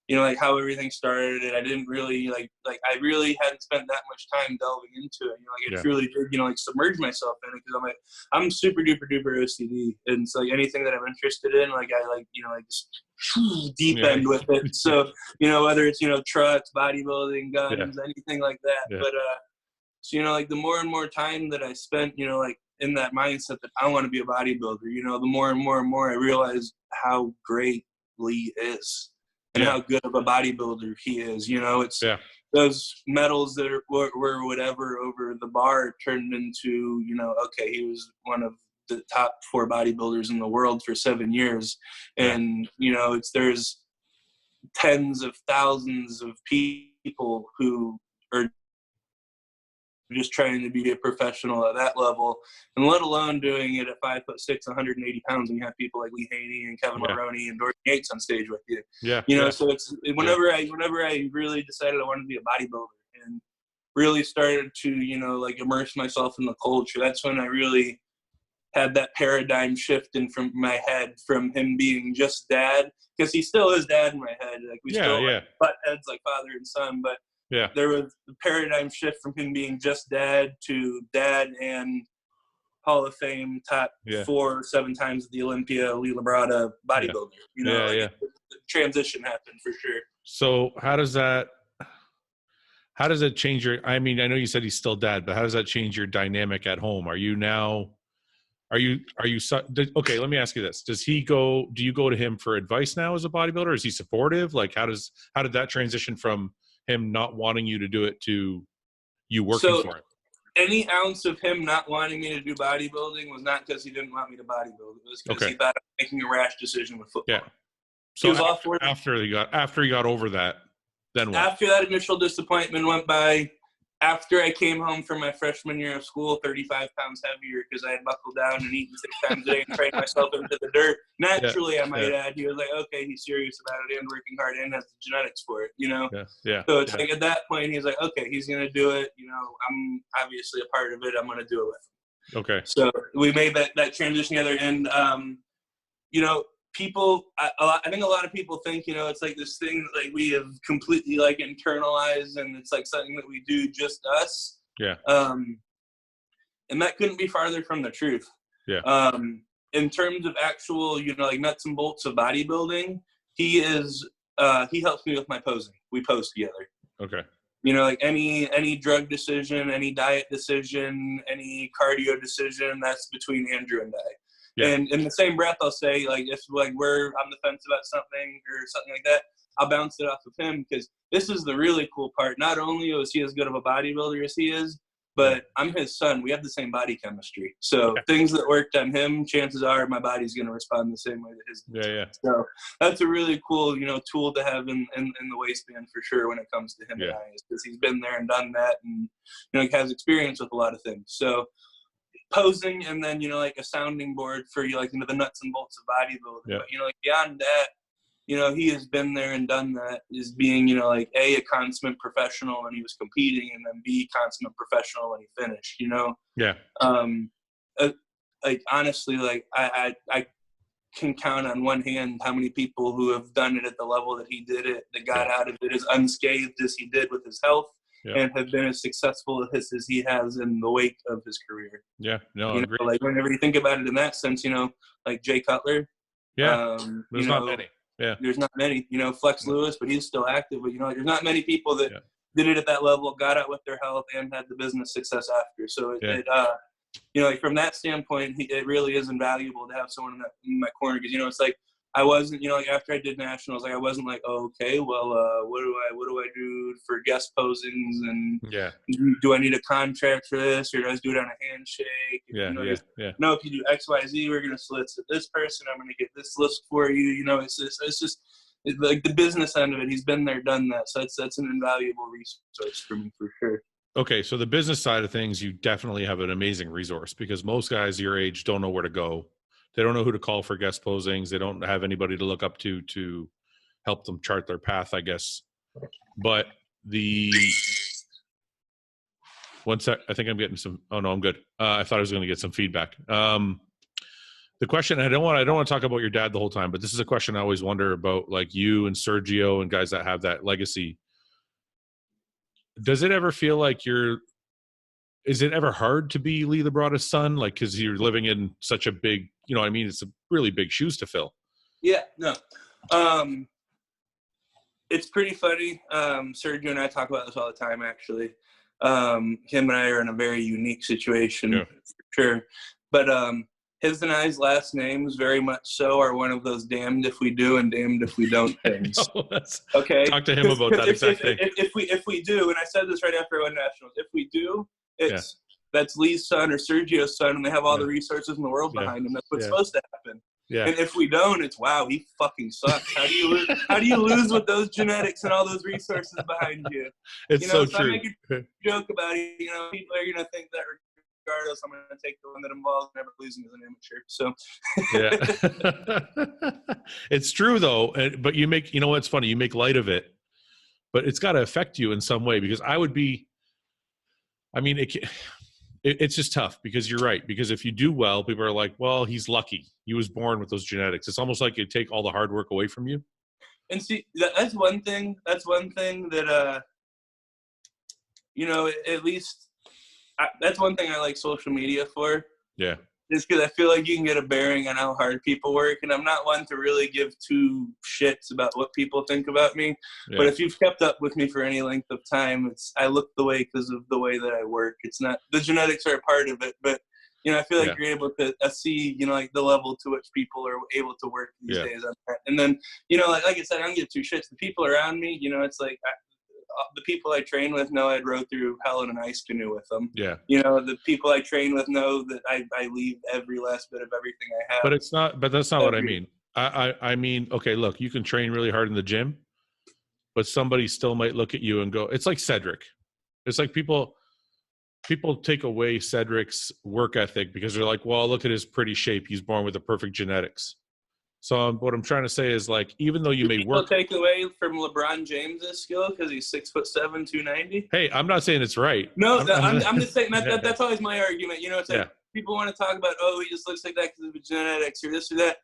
you know, like how everything started. I didn't really like I really hadn't spent that much time delving into it. You know, like I truly did, you know, like submerge myself in it, because I'm super duper duper OCD, and it's like anything that I'm interested in, like I like, you know, like just deep end with it. So, you know, whether it's, you know, trucks, bodybuilding, guns, anything like that. But so, you know, like the more and more time that I spent, you know, like in that mindset that I want to be a bodybuilder, you know, the more and more and more I realized how great Lee is. And how good of a bodybuilder he is. You know, it's those medals that were whatever over the bar turned into, you know, okay, he was one of the top 4 bodybuilders in the world for 7 years. And, you know, there's tens of thousands of people who are just trying to be a professional at that level, and let alone doing it at 5'6", 180 pounds, and you have people like Lee Haney and Kevin Maroney and Dory Yates on stage with you. You know, so it's whenever I really decided I wanted to be a bodybuilder and really started to, you know, like immerse myself in the culture, that's when I really had that paradigm shift in from my head, from him being just dad, because he still is dad in my head. Like we still like, butt heads like father and son, but there was the paradigm shift from him being just dad to dad and Hall of Fame top 4 or 7 times at the Olympia, Lee Labrada bodybuilder. You know, the transition happened for sure. So how does that change your, I mean, I know you said he's still dad, but how does that change your dynamic at home? Are you okay, let me ask you this. Do you go to him for advice now as a bodybuilder? Is he supportive? Like how did that transition from him not wanting you to do it to you working for him? Any ounce of him not wanting me to do bodybuilding was not because he didn't want me to bodybuild. It was because he thought I was making a rash decision with football. Yeah. So after he got over that, then what? After that initial disappointment went by, after I came home from my freshman year of school, 35 pounds heavier because I had buckled down and eaten 6 times a day and trained myself into the dirt. Naturally, I might add, he was like, okay, he's serious about it and working hard and has the genetics for it, you know? So it's like at that point, he's like, okay, he's going to do it. You know, I'm obviously a part of it. I'm going to do it with him. Okay. So we made that transition together. And, you know, I think a lot of people think, you know, it's like this thing that like we have completely like internalized, and it's like something that we do just us. Yeah. And that couldn't be farther from the truth. Yeah. In terms of actual, you know, like nuts and bolts of bodybuilding, he helps me with my posing. We pose together. Okay. You know, like any drug decision, any diet decision, any cardio decision, that's between Andrew and I. Yeah. And in the same breath, I'll say, like, if like we're on the fence about something or something like that, I'll bounce it off of him, because this is the really cool part. Not only is he as good of a bodybuilder as he is, but I'm his son. We have the same body chemistry. So things that worked on him, chances are my body's going to respond the same way that his does. Yeah. So that's a really cool, you know, tool to have in the waistband for sure when it comes to him and I, because he's been there and done that, and, you know, he has experience with a lot of things. So posing, and then, you know, like a sounding board for, you like, you know, the nuts and bolts of bodybuilding. Yeah. But, you know, like beyond that, you know, he has been there and done that, is being, you know, like a consummate professional when he was competing, and then B, consummate professional when he finished, you know? Yeah. Like, honestly, like I can count on one hand how many people who have done it at the level that he did it, that got out of it as unscathed as he did with his health, and have been as successful as he has in the wake of his career. Yeah, no, I you agree. know, like whenever you think about it in that sense, you know, like Jay Cutler. There's not many. Yeah. There's not many. You know, Flex Lewis, but he's still active. But, you know, there's not many people that did it at that level, got out with their health, and had the business success after. So you know, like from that standpoint, it really is invaluable to have someone in my corner, because, you know, it's like I wasn't, you know, like after I did nationals, like I wasn't like, oh, okay, well, what do I do for guest posings, and do I need a contract for this, or do I just do it on a handshake? No, if you do X, Y, Z, we're gonna solicit this person. I'm gonna get this list for you. You know, it's just like the business end of it. He's been there, done that. So that's an invaluable resource for me, for sure. Okay, so the business side of things, you definitely have an amazing resource, because most guys your age don't know where to go. They don't know who to call for guest posings. They don't have anybody to look up to help them chart their path, I guess. But one sec, I think I'm getting some. Oh no, I'm good. I thought I was going to get some feedback. The question, I don't want to talk about your dad the whole time, but this is a question I always wonder about, like you and Sergio and guys that have that legacy. Does it ever feel like is it ever hard to be Lee Labrada's son? Like, because you're living in such a big, you know what I mean? It's a really big shoes to fill. Yeah, no. It's pretty funny. Sergio and I talk about this all the time, actually. Him and I are in a very unique situation, for sure. But his and I's last names very much so are one of those damned if we do and damned if we don't things. Okay. Talk to him about that exact thing. If we do, and I said this right after I won nationals, if we do, that's Lee's son or Sergio's son, and they have all the resources in the world behind them. That's what's supposed to happen. Yeah. And if we don't, it's wow, he fucking sucks. How do you lose with those genetics and all those resources behind you? It's, you know, so true. I make a joke about it. You know, people are gonna think that regardless, I'm gonna take the one that involves never losing as an amateur. So It's true though. But you know what's funny? You make light of it, but it's got to affect you in some way, because it's just tough, because you're right. Because if you do well, people are like, well, he's lucky. He was born with those genetics. It's almost like you take all the hard work away from you. And see, that's one thing that, you know, at least that's one thing I like social media for. Yeah. Just because I feel like you can get a bearing on how hard people work. And I'm not one to really give two shits about what people think about me. Yeah. But if you've kept up with me for any length of time, I look the way because of the way that I work. It's not, the genetics are a part of it, but, you know, I feel like you're able to see, you know, like the level to which people are able to work these days. And then, you know, like I said, I don't give two shits. The people around me, you know, it's like, the people I train with know I'd row through hell in an ice canoe with them. Yeah. You know, the people I train with know that I leave every last bit of everything I have. But that's not what I mean. I mean, okay, look, you can train really hard in the gym, but somebody still might look at you and go, it's like Cedric. It's like people take away Cedric's work ethic because they're like, well, look at his pretty shape. He's born with the perfect genetics. So what I'm trying to say is, like, even though you may work, take away from LeBron James's skill because he's 6'7", 290. Hey, I'm not saying it's right. No, I'm just saying that's always my argument. You know, it's like people want to talk about, oh, he just looks like that because of his genetics or this or that.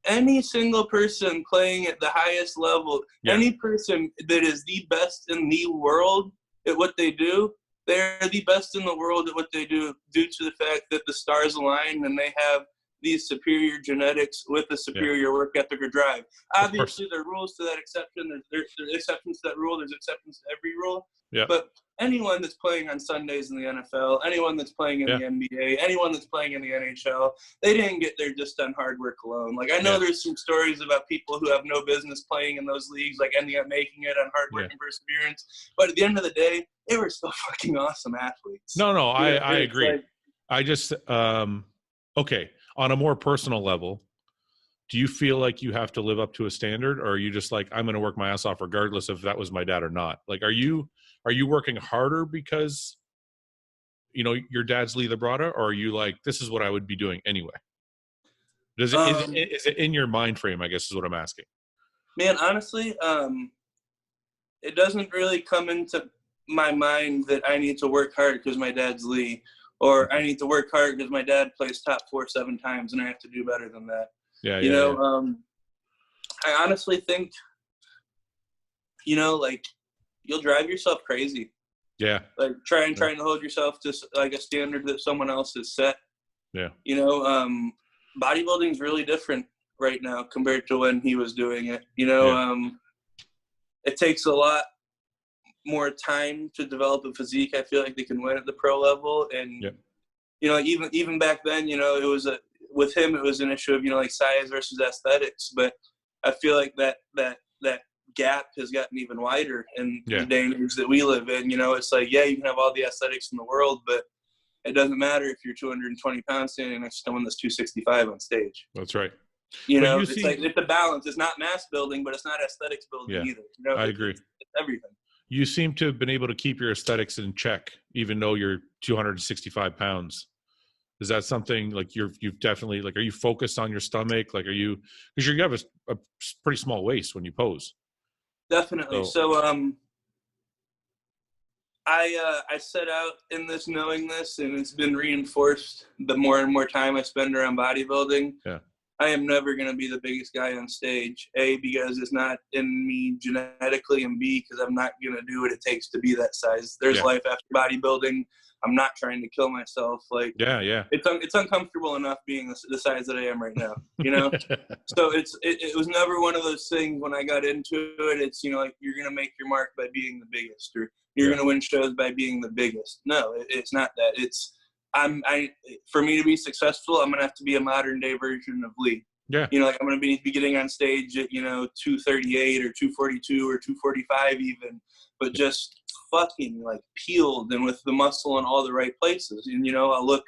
Any single person playing at the highest level, any person that is the best in the world at what they do, they're the best in the world at what they do due to the fact that the stars align and they have these superior genetics with a superior work ethic or drive. Obviously, there are rules to that exception. There's exceptions to that rule. There's exceptions to every rule. Yeah. But anyone that's playing on Sundays in the NFL, anyone that's playing in the NBA, anyone that's playing in the NHL, they didn't get there just on hard work alone. Like, I know there's some stories about people who have no business playing in those leagues, like ending up making it on hard work and perseverance. But at the end of the day, they were still fucking awesome athletes. No, I agree. Like, I just, okay. On a more personal level, do you feel like you have to live up to a standard, or are you just like, I'm going to work my ass off regardless if that was my dad or not? Like, are you working harder because your dad's Lee Labrada, or are you like, this is what I would be doing anyway? Is it in your mind frame, I guess is what I'm asking. Man, honestly, it doesn't really come into my mind that I need to work hard because my dad's Lee, or I need to work hard because my dad plays top 4 7 times and I have to do better than that. I honestly think, like, you'll drive yourself crazy. Yeah. Like trying to hold yourself to like a standard that someone else has set. Yeah. Bodybuilding is really different right now compared to when he was doing it. It takes a lot more time to develop a physique. I feel like they can win at the pro level, and even back then, it was with him, it was an issue of like size versus aesthetics. But I feel like that gap has gotten even wider in the day and age that we live in. It's like, you can have all the aesthetics in the world, but it doesn't matter if you're 220 pounds standing next to someone that's 265 on stage. That's right. It's a balance. It's not mass building, but it's not aesthetics building either. I agree. It's everything. You seem to have been able to keep your aesthetics in check, even though you're 265 pounds. Is that something like you've definitely, like, are you focused on your stomach? Like, because you have a pretty small waist when you pose. Definitely. So I set out in this knowing this, and it's been reinforced the more and more time I spend around bodybuilding. Yeah. I am never going to be the biggest guy on stage, A, because it's not in me genetically, and B, because I'm not going to do what it takes to be that size. There's life after bodybuilding. I'm not trying to kill myself. Like, it's uncomfortable enough being the size that I am right now, So it was never one of those things when I got into it. It's, like, you're going to make your mark by being the biggest, or you're going to win shows by being the biggest. No, it's not that. It's, for me to be successful, I'm going to have to be a modern day version of Lee. Yeah. Like, I'm going to be getting on stage at, 238 or 242 or 245 even, but just fucking like peeled and with the muscle in all the right places. And, I'll look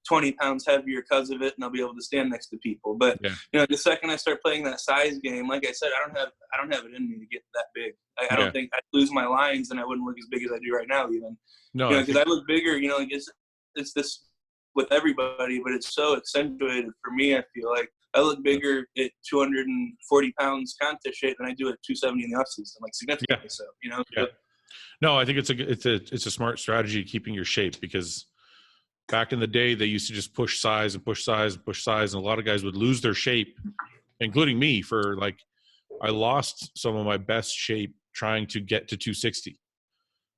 20 pounds heavier because of it, and I'll be able to stand next to people. But, the second I start playing that size game, like I said, I don't have it in me to get that big. I don't think I'd lose my lines and I wouldn't look as big as I do right now even. No, because I look bigger, like it's this with everybody, but it's so accentuated for me. I feel like I look bigger at 240 pounds contest shape than I do at 270 in the off season, like significantly so. No, I think it's a smart strategy keeping your shape, because back in the day they used to just push size and push size and push size, and a lot of guys would lose their shape, including me. For like, I lost some of my best shape trying to get to 260.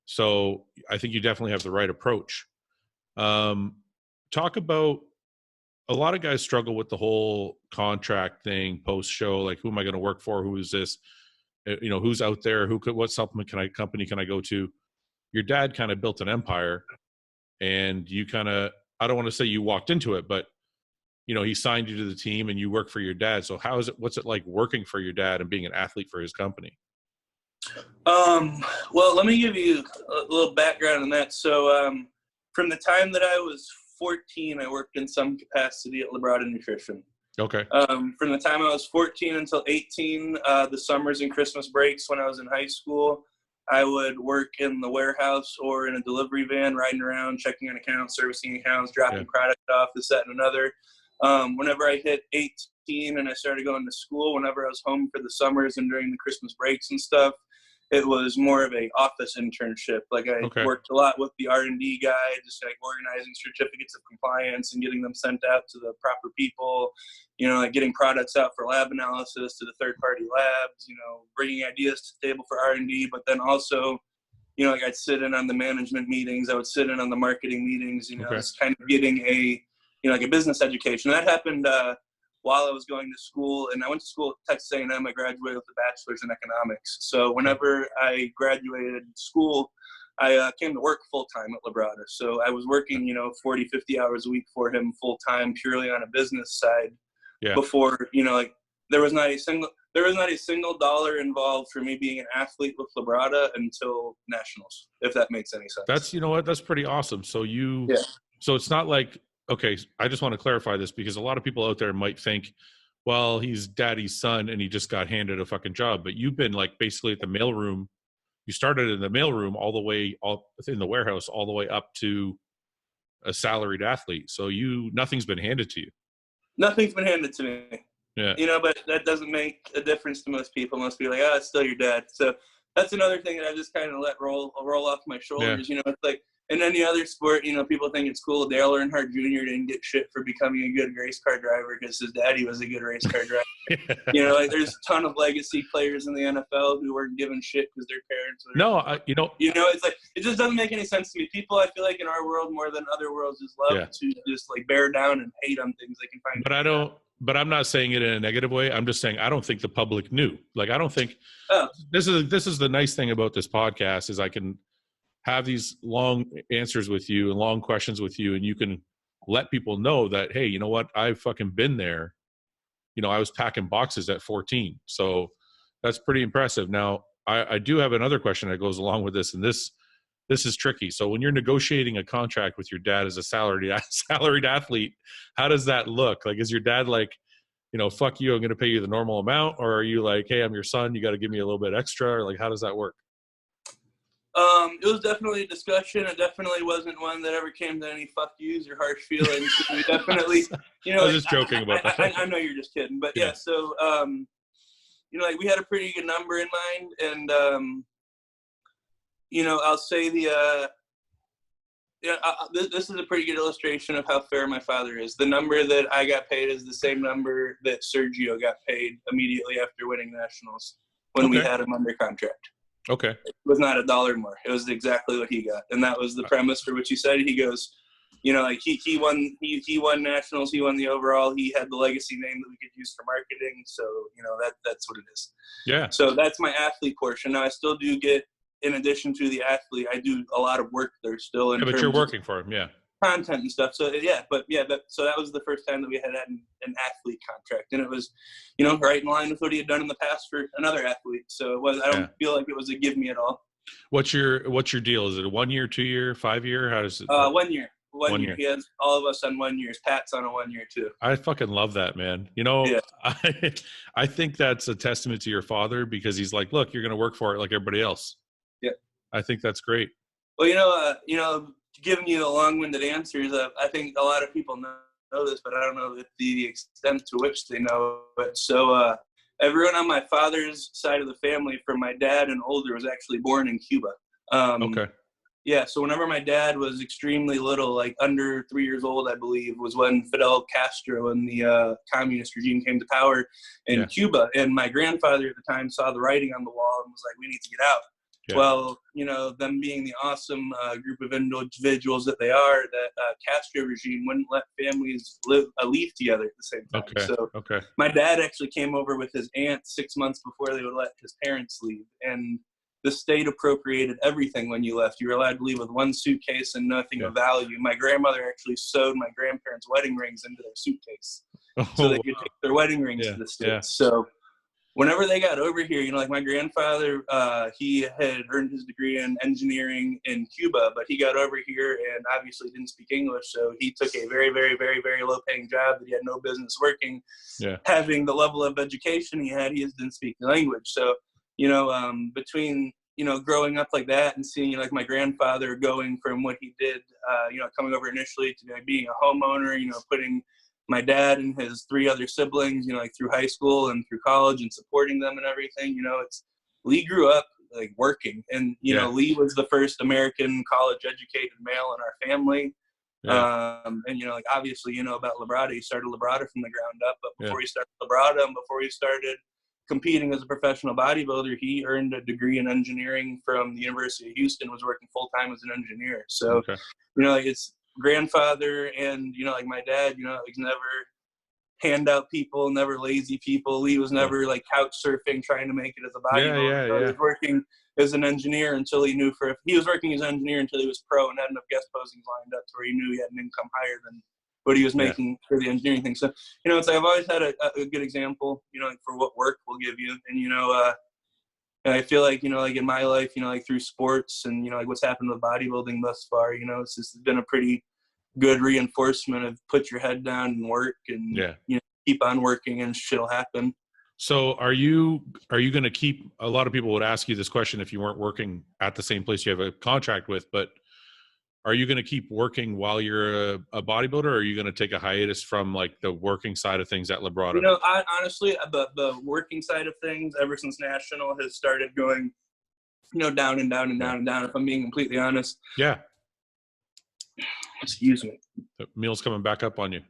So I think you definitely have the right approach. Talk about, a lot of guys struggle with the whole contract thing post show. Like, who am I going to work for? Who is this? Who's out there? What supplement company can I go to? Your dad kind of built an empire, and you kind of, I don't want to say you walked into it, but he signed you to the team and you work for your dad. So what's it like working for your dad and being an athlete for his company? Well, let me give you a little background on that. So, from the time that I was 14, I worked in some capacity at Labrada Nutrition. Okay. From the time I was 14 until 18, the summers and Christmas breaks when I was in high school, I would work in the warehouse or in a delivery van, riding around, checking on accounts, servicing accounts, dropping product off, this, that, and another. Whenever I hit 18 and I started going to school, whenever I was home for the summers and during the Christmas breaks and stuff, it was more of a office internship. Like, I worked a lot with the R&D guy, just like organizing certificates of compliance and getting them sent out to the proper people, like getting products out for lab analysis to the third-party labs, bringing ideas to the table for R&D, but then also, like, I'd sit in on the management meetings, I would sit in on the marketing meetings, it's kind of getting a, like a business education. That happened while I was going to school, and I went to school at Texas A&M. I graduated with a bachelor's in economics. So whenever I graduated school, I came to work full-time at Labrada. So I was working, 40, 50 hours a week for him full-time, purely on a business side. Before, like, there was not a single dollar involved for me being an athlete with Labrada until nationals, if that makes any sense. That's pretty awesome. So so it's not like, okay, I just want to clarify this, because a lot of people out there might think, well, he's daddy's son and he just got handed a fucking job. But you've been like basically at the mailroom. You started in the mailroom all the way in the warehouse, all the way up to a salaried athlete. So nothing's been handed to you. Nothing's been handed to me. Yeah. You know, but that doesn't make a difference to most people. Most people are like, oh, it's still your dad. So that's another thing that I just kind of let roll off my shoulders. Yeah. You know, it's like in any other sport, you know, people think it's cool. Dale Earnhardt Jr. didn't get shit for becoming a good race car driver because his daddy was a good race car driver. Yeah. You know, like there's a ton of legacy players in the NFL who weren't given shit because their parents were. No, you know, it's like it just doesn't make any sense to me. People, I feel like in our world more than other worlds, just love to just like bear down and hate on things they can find. But I'm not saying it in a negative way. I'm just saying I don't think the public knew. Like I don't think this is the nice thing about this podcast is I can have these long answers with you and long questions with you, and you can let people know that, hey, you know what? I've fucking been there. You know, I was packing boxes at 14. So that's pretty impressive. Now, I do have another question that goes along with this, and this is tricky. So when you're negotiating a contract with your dad as a salaried athlete, how does that look? Like, is your dad like, you know, fuck you, I'm going to pay you the normal amount? Or are you like, hey, I'm your son, you got to give me a little bit extra? Or like, how does that work? It was definitely a discussion. It definitely wasn't one that ever came to any fuck yous or harsh feelings. We definitely, you know, I was just joking about that. I know you're just kidding, but yeah. So, you know, like we had a pretty good number in mind, and you know, I'll say this is a pretty good illustration of how fair my father is. The number that I got paid is the same number that Sergio got paid immediately after winning nationals when we had him under contract. Okay. It was not $1 more. It was exactly what he got. And that was the premise for which he said. He goes, you know, like he won nationals, he won the overall, he had the legacy name that we could use for marketing. So, you know, that's what it is. Yeah. So that's my athlete portion. Now I still do get, in addition to the athlete, I do a lot of work there still. But you're working for him, content and stuff. So so that was the first time that we had an athlete contract, and it was, you know, right in line with what he had done in the past for another athlete. So it was, I don't feel like it was a give me at all. What's your deal? Is it a 1 year, 2 year, 5 year? How does it? 1 year. 1 year. He has all of us on 1 year. Pat's on a 1 year too. I fucking love that, man. You know, I think that's a testament to your father because he's like, look, you're going to work for it like everybody else. Yeah. I think that's great. Well, you know, giving you a long-winded answers, I think a lot of people know this, but I don't know the extent to which they know it. So everyone on my father's side of the family, from my dad and older, was actually born in Cuba. Okay. Yeah, so whenever my dad was extremely little, like under 3 years old, I believe, was when Fidel Castro and the communist regime came to power in Cuba. And my grandfather at the time saw the writing on the wall and was like, we need to get out. Yeah. Well, you know, them being the awesome group of individuals that they are, that Castro regime wouldn't let families leave together at the same time. Okay. So my dad actually came over with his aunt 6 months before they would let his parents leave. And the state appropriated everything when you left. You were allowed to leave with one suitcase and nothing of value. My grandmother actually sewed my grandparents' wedding rings into their suitcase so they could take their wedding rings to the States. Yeah. So whenever they got over here, you know, like my grandfather, he had earned his degree in engineering in Cuba, but he got over here and obviously didn't speak English. So he took a very, very, very, very low paying job that he had no business working. Yeah. Having the level of education he had, he just didn't speak the language. So, you know, between, you know, growing up like that and seeing, you know, like my grandfather going from what he did, you know, coming over initially to being a homeowner, you know, putting my dad and his 3 other siblings, you know, like through high school and through college and supporting them and everything, you know, Lee grew up like working, and, you know, Lee was the first American college educated male in our family. Yeah. And, you know, like obviously, you know about Labrada, he started Labrada from the ground up, but before he started Labrada and before he started competing as a professional bodybuilder, he earned a degree in engineering from the University of Houston, was working full-time as an engineer. So, you know, like it's grandfather and, you know, like my dad, you know, he's never handout people, never lazy people. He was never like couch surfing, trying to make it as a bodybuilder. He was working as an engineer until he knew he was working as an engineer until he was pro and had enough guest postings lined up to where he knew he had an income higher than what he was making for the engineering thing. So, you know, it's like I've always had a good example, you know, like for what work will give you. And, you know, I feel like, you know, like in my life, you know, like through sports and, you know, like what's happened with bodybuilding thus far, you know, it's just been a pretty good reinforcement of put your head down and work and, you know, keep on working and shit'll happen. So are you going to keep, a lot of people would ask you this question if you weren't working at the same place you have a contract with, but are you going to keep working while you're a bodybuilder, or are you going to take a hiatus from like the working side of things at Labrada? You know, honestly, the working side of things ever since National has started going, you know, down and down and down and down, if I'm being completely honest. Yeah. Excuse me. The meal's coming back up on you.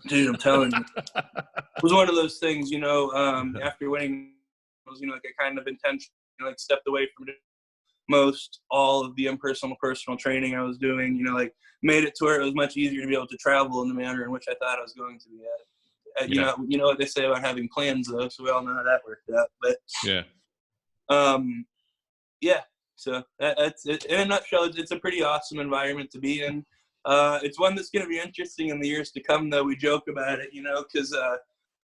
Dude, I'm telling you. It was one of those things, you know, after winning, it was, you know, like I kind of intentionally like stepped away from all of the impersonal personal training I was doing, you know, like made it to where it was much easier to be able to travel in the manner in which I thought I was going to be at. You know what they say about having plans though, so we all know how that worked out. But yeah, so that's it. In a nutshell, it's a pretty awesome environment to be in. It's one that's going to be interesting in the years to come, though. We joke about it, you know, because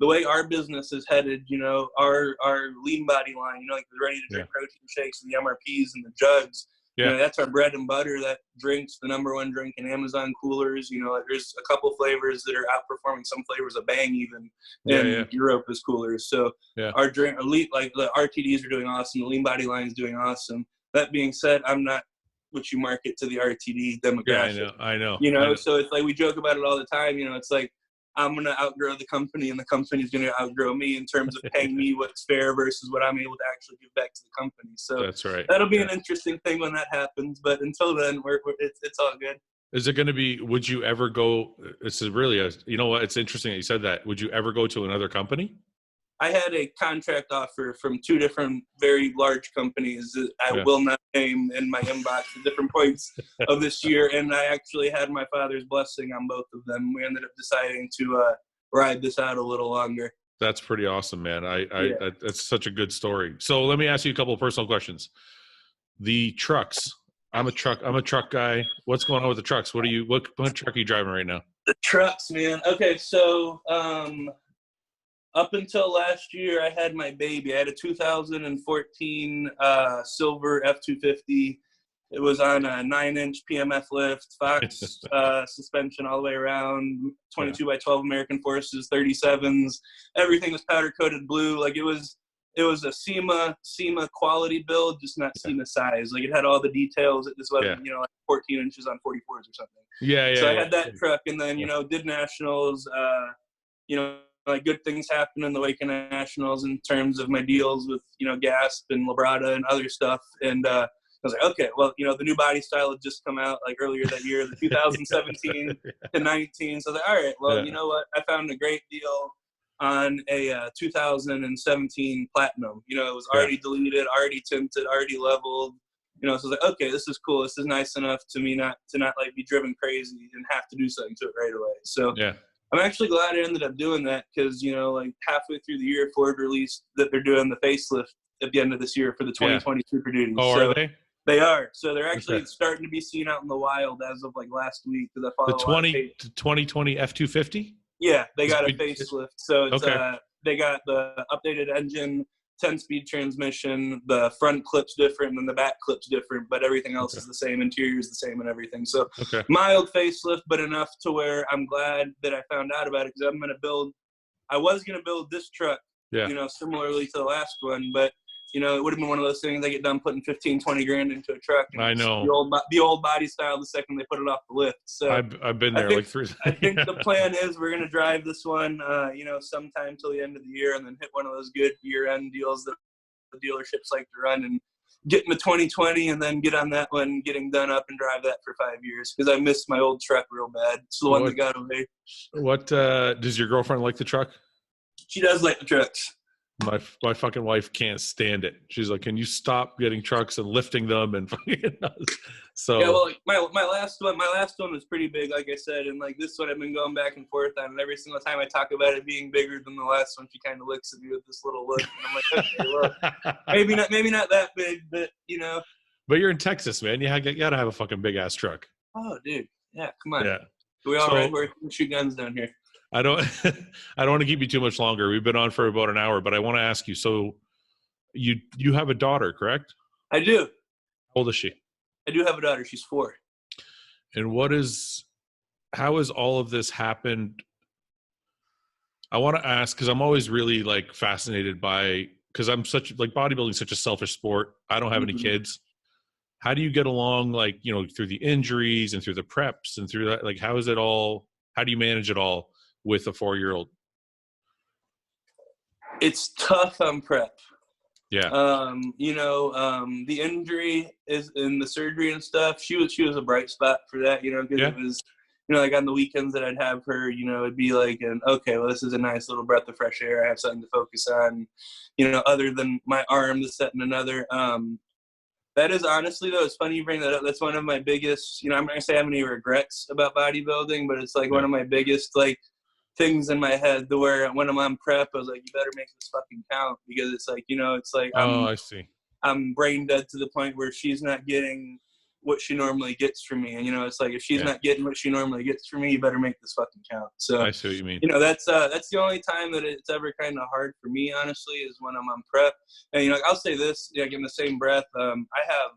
the way our business is headed, you know, our lean body line, you know, like the ready-to-drink protein shakes and the MRPs and the jugs, you know, that's our bread and butter. That drink's the number 1 drink in Amazon coolers. You know, like there's a couple flavors that are outperforming some flavors of Bang even in Europe as coolers. So our drink, like the RTDs are doing awesome. The lean body line is doing awesome. That being said, I'm not what you market to the RTD demographic. Yeah, I know. You know, so it's like we joke about it all the time. You know, it's like I'm going to outgrow the company and the company's going to outgrow me in terms of paying me what's fair versus what I'm able to actually give back to the company. So that's right. That'll be an interesting thing when that happens. But until then, it's all good. Is it going to be, would you ever go, this is really you know what, it's interesting that you said that. Would you ever go to another company? I had a contract offer from 2 different very large companies that I will not name in my inbox at different points of this year. And I actually had my father's blessing on both of them. We ended up deciding to ride this out a little longer. That's pretty awesome, man. That's such a good story. So let me ask you a couple of personal questions. The trucks. I'm a truck guy. What's going on with the trucks? What truck are you driving right now? The trucks, man. Okay, so up until last year, I had my baby. I had a 2014 silver F250. It was on a 9-inch PMF lift, Fox suspension all the way around, 22 by 12 American Forces, 37s. Everything was powder coated blue. Like it was a SEMA quality build, just not SEMA size. Like it had all the details. It just wasn't, you know, like 14 inches on 44s or something. So I had that truck, and then, you know, did nationals, you know, like good things happen in the wake of nationals in terms of my deals with, you know, Gasp and Labrada and other stuff. And I was like, okay, well, you know, the new body style had just come out like earlier that year, the 2017 to 19. So I was like, all right, well, you know what? I found a great deal on a 2017 Platinum. You know, it was already deleted, already tinted, already leveled. You know, so I was like, okay, this is cool. This is nice enough to me not like be driven crazy and have to do something to it right away. So I'm actually glad I ended up doing that because, you know, like halfway through the year, Ford released that they're doing the facelift at the end of this year for the 2020 Super Duty. Oh, so are they? They are. So they're actually starting to be seen out in the wild as of like last week. Because I follow the 2020 F250? Yeah, they got a facelift. So it's they got the updated engine, 10-speed transmission. The front clip's different and the back clip's different, but everything else is the same. Interior is the same and everything. So mild facelift, but enough to where I'm glad that I found out about it because I was going to build this truck, you know, similarly to the last one, but you know, it would have been one of those things I get done putting 15, 20 grand into a truck. And I know. The old body style the second they put it off the lift. So I've been there like 3. I think the plan is we're going to drive this one, you know, sometime till the end of the year and then hit one of those good year-end deals that the dealerships like to run and get into 2020 and then get on that one, getting done up and drive that for 5 years because I missed my old truck real bad. It's the one that got away. What does your girlfriend like the truck? She does like the trucks. My fucking wife can't stand it. She's like, "Can you stop getting trucks and lifting them?" And so yeah, well, my last one was pretty big, like I said, and like this one I've been going back and forth on. And every single time I talk about it being bigger than the last one, she kind of looks at me with this little look, and I'm like, okay, well, maybe not that big, but you know. But you're in Texas, man. You gotta have a fucking big ass truck. Oh, dude, yeah, come on. Yeah, we all right where we shoot guns down here. I don't want to keep you too much longer. We've been on for about an hour, but I want to ask you. So, you have a daughter, correct? I do. How old is she? I do have a daughter. She's 4. And how has all of this happened? I want to ask because I'm always really like fascinated by because I'm bodybuilding is such a selfish sport. I don't have any kids. how do you get along, like, you know, through the injuries and through the preps and through that? Like, how is it all? How do you manage it all with a 4-year-old? It's tough on prep. Yeah. The injury is in the surgery and stuff. She was a bright spot for that, you know, because it was, you know, like on the weekends that I'd have her, you know, it'd be like, okay, well, this is a nice little breath of fresh air. I have something to focus on, you know, other than my arm, this, that, and another. That is honestly, though, it's funny you bring that up. That's one of my biggest, you know, I'm not going to say I have any regrets about bodybuilding, but it's like one of my biggest, like, things in my head to where when I'm on prep, I was like, you better make this fucking count, because it's like, you know, it's like, I see. I'm brain dead to the point where she's not getting what she normally gets from me. And, you know, it's like, if she's not getting what she normally gets from me, you better make this fucking count. So I see what you mean. You know, that's the only time that it's ever kind of hard for me, honestly, is when I'm on prep. And, you know, I'll say this, like, in the same breath, I have,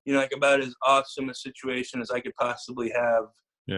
you know, like, about as awesome a situation as I could possibly have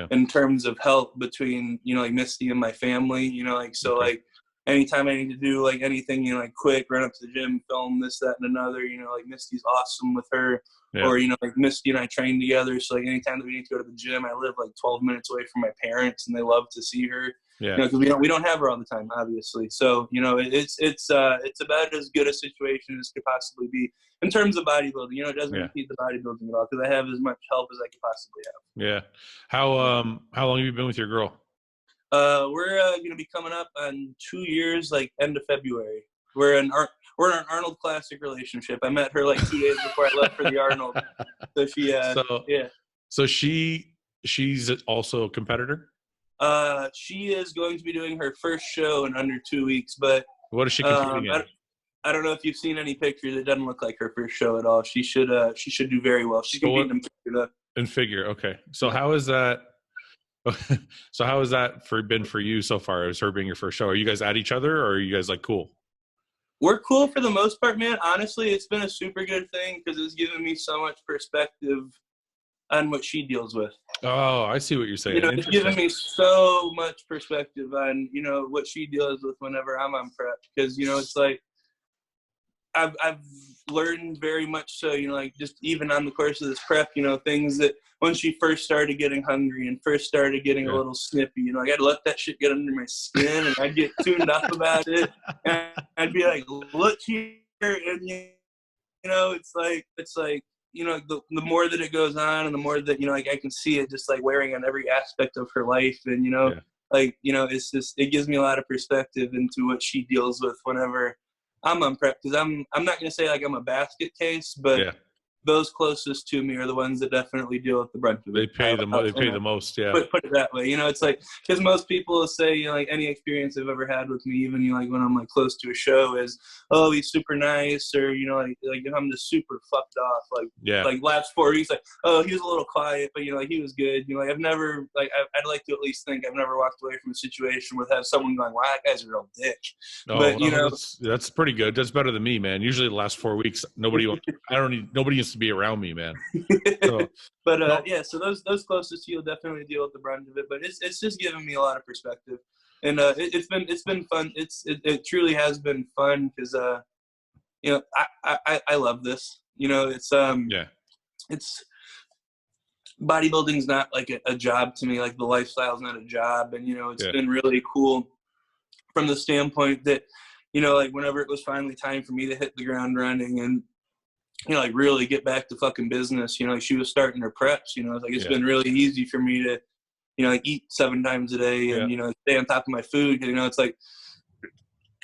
in terms of help between, you know, like, Misty and my family, you know, like, so like anytime I need to do like anything, you know, like quick, run up to the gym, film this, that, and another, you know, like, Misty's awesome with her. Or, you know, like, Misty and I train together. So, like, anytime that we need to go to the gym, I live like 12 minutes away from my parents, and they love to see her. You know, because we don't have her all the time, obviously. So, you know, it's about as good a situation as could possibly be in terms of bodybuilding. You know, it doesn't impede the bodybuilding at all, because I have as much help as I could possibly have. Yeah. How long have you been with your girl? We're going to be coming up on 2 years, like end of February. We're in an Arnold Classic relationship. I met her like 2 days before I left for the Arnold. So she, So she's also a competitor? She is going to be doing her first show in under 2 weeks, but what is she competing in? I don't know if you've seen any pictures. It doesn't look like her first show at all. She should do very well. She's competing in figure, though. In figure, okay. So how is that? So how has that been for you so far? Is her being your first show? Are you guys at each other, or are you guys like cool? We're cool for the most part, man. Honestly, it's been a super good thing, because it's given me so much perspective on what she deals with. Oh, I see what you're saying. You know, it's given me so much perspective on, you know, what she deals with whenever I'm on prep. Because, you know, it's like, I've learned very much so, you know, like, just even on the course of this prep, you know, things that when she first started getting hungry and first started getting a little snippy, you know, like, I'd let that shit get under my skin, and I'd get tuned up about it. And I'd be like, look here. And, you know, it's like, you know, the more that it goes on, and the more that, you know, like, I can see it just like wearing on every aspect of her life. And, you know, like, you know, it's just, it gives me a lot of perspective into what she deals with whenever I'm on prep. Because I'm not going to say like I'm a basket case, but those closest to me are the ones that definitely deal with the brunt of it. They pay the most. Yeah. Put it that way. You know, it's like, because most people will say, you know, like, any experience they've ever had with me, even, you know, like, when I'm like close to a show, is, oh, he's super nice, or, you know, like if I'm just super fucked off, like last 4 weeks, like, oh, he was a little quiet, but, you know, like, he was good. You know, like, I've never, like, I'd like to at least think I've never walked away from a situation where have someone going, wow, that guy's a real dick. Oh, but you know, that's pretty good. That's better than me, man. Usually the last 4 weeks, nobody used to be around me, man. So, so those closest to you will definitely deal with the brunt of it. But it's just given me a lot of perspective, and it's been fun. It truly has been fun, because you know, I love this. You know, it's bodybuilding's not like a job to me. Like, the lifestyle's not a job, and, you know, it's been really cool from the standpoint that, you know, like, whenever it was finally time for me to hit the ground running and, you know, like, really get back to fucking business, you know, like, she was starting her preps, you know, like, it's been really easy for me to, you know, like, eat 7 times a day and, you know, stay on top of my food. You know, it's like,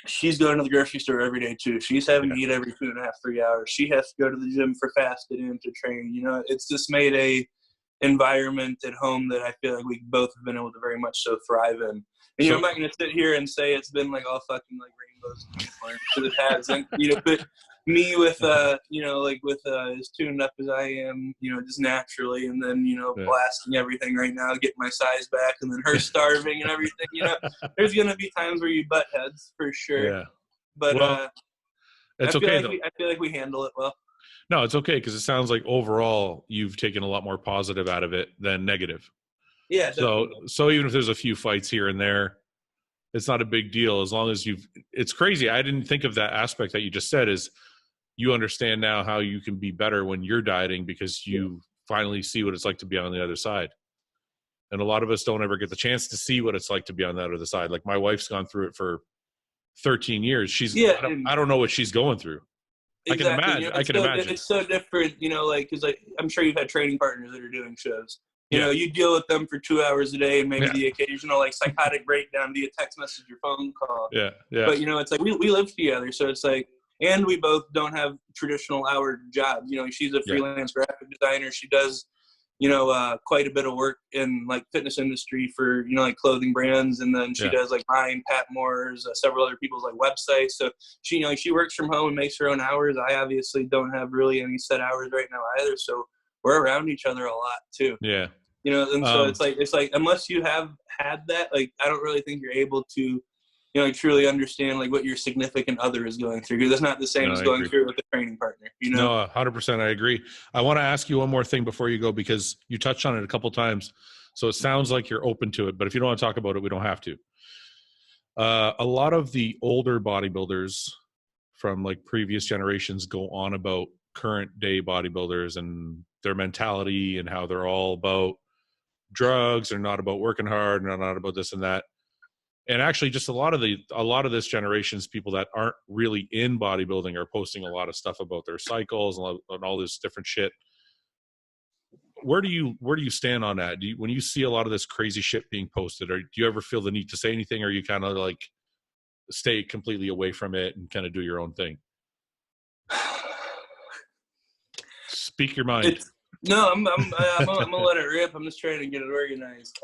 she's going to the grocery store every day too. She's having to eat every 2.5, 3 hours. She has to go to the gym for fasted in to train. You know, it's just made a environment at home that I feel like we both have been able to very much so thrive in. And, you know, I'm not going to sit here and say it's been like all fucking like rainbows and unicorns, because it hasn't. You know, but me with, you know, like with as tuned up as I am, you know, just naturally, and then, you know, blasting everything right now, getting my size back, and then her starving and everything, you know, there's going to be times where you butt heads for sure. Yeah. But it's okay, though. I feel like we handle it well. No, it's okay, because it sounds like overall you've taken a lot more positive out of it than negative. Yeah. So even if there's a few fights here and there, it's not a big deal as long as it's crazy. I didn't think of that aspect that you just said, is you understand now how you can be better when you're dieting because you finally see what it's like to be on the other side. And a lot of us don't ever get the chance to see what it's like to be on that other side. Like my wife's gone through it for 13 years. I don't know what she's going through. Exactly. I can imagine. It's so different, like, because I'm sure you've had training partners that are doing shows. You deal with them for 2 hours a day and maybe the occasional like psychotic breakdown via text message or phone call. Yeah. But it's like we live together, so it's like, and we both don't have traditional hour jobs. She's a freelance graphic designer. She does quite a bit of work in like fitness industry for like clothing brands, and then she does like mine, Pat Moore's, several other people's like websites. So she she works from home and makes her own hours. I obviously don't have really any set hours right now either, so we're around each other a lot too. And so it's like unless you have had that, like I don't really think you're able to truly understand like what your significant other is going through, because it's not the same as going through with a training partner. No, 100%. I agree. I want to ask you one more thing before you go, because you touched on it a couple times. So it sounds like you're open to it, but if you don't want to talk about it, we don't have to. A lot of the older bodybuilders from like previous generations go on about current day bodybuilders and their mentality and how they're all about drugs. They're not about working hard. They're not about this and that. And actually, just a lot of this generation's people that aren't really in bodybuilding are posting a lot of stuff about their cycles and all this different shit. Where do you stand on that? When you see a lot of this crazy shit being posted, or do you ever feel the need to say anything, or you kind of like stay completely away from it and kind of do your own thing? Speak your mind. No, I'm gonna let it rip. I'm just trying to get it organized.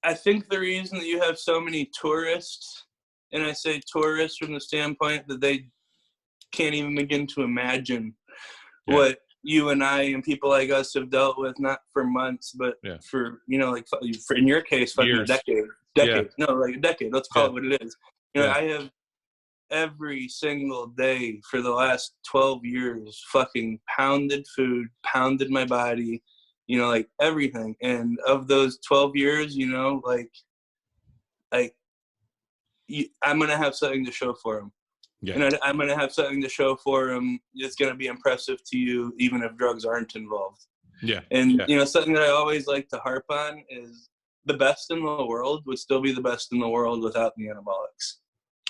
I think the reason that you have so many tourists, and I say tourists from the standpoint that they can't even begin to imagine what you and I and people like us have dealt with, not for months, but for, for, in your case, fucking a decade. No, like a decade. Let's call it what it is. I have every single day for the last 12 years fucking pounded food, pounded my body, like everything. And of those 12 years, I'm going to have something to show for them. And I'm going to have something to show for them. It's going to be impressive to you, even if drugs aren't involved. And, something that I always like to harp on is the best in the world would still be the best in the world without the anabolics.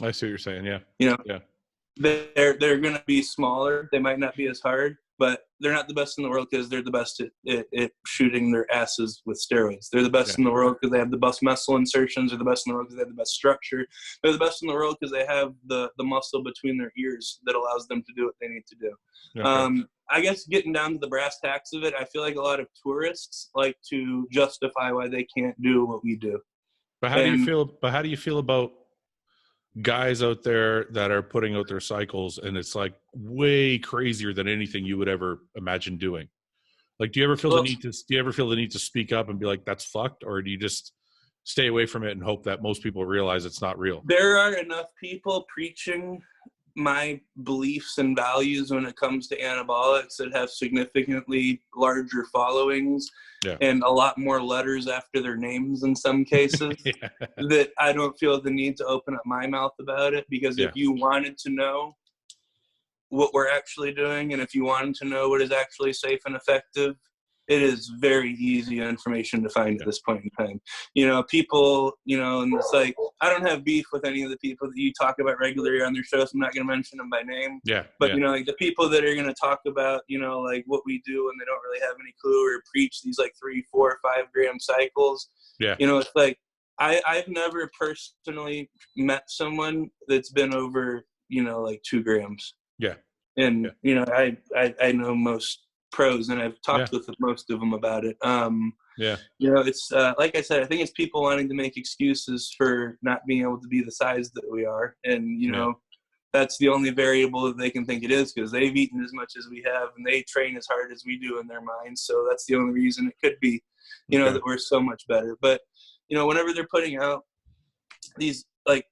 I see what you're saying. They're going to be smaller. They might not be as hard, but they're not the best in the world because they're the best at shooting their asses with steroids. They're the best in the world because they have the best muscle insertions. They're the best in the world because they have the best structure. They're the best in the world because they have the muscle between their ears that allows them to do what they need to do. I guess getting down to the brass tacks of it, I feel like a lot of tourists like to justify why they can't do what we do. But how do you feel about guys out there that are putting out their cycles and it's like way crazier than anything you would ever imagine doing? Like, do you ever feel the need to speak up and be like, that's fucked? Or do you just stay away from it and hope that most people realize it's not real? There are enough people preaching my beliefs and values when it comes to anabolics that have significantly larger followings and a lot more letters after their names in some cases that I don't feel the need to open up my mouth about it, because if you wanted to know what we're actually doing and if you wanted to know what is actually safe and effective, it is very easy information to find at this point in time. People, and it's like, I don't have beef with any of the people that you talk about regularly on their shows. I'm not going to mention them by name. But, like the people that are going to talk about, like what we do and they don't really have any clue, or preach these like 3, 4, 5 gram cycles. It's like, I've never personally met someone that's been over, like 2 grams. And, I know most pros, and I've talked with most of them about it. It's like I said, I think it's people wanting to make excuses for not being able to be the size that we are, and that's the only variable that they can think it is, because they've eaten as much as we have and they train as hard as we do in their minds. So that's the only reason it could be, that we're so much better. But whenever they're putting out these like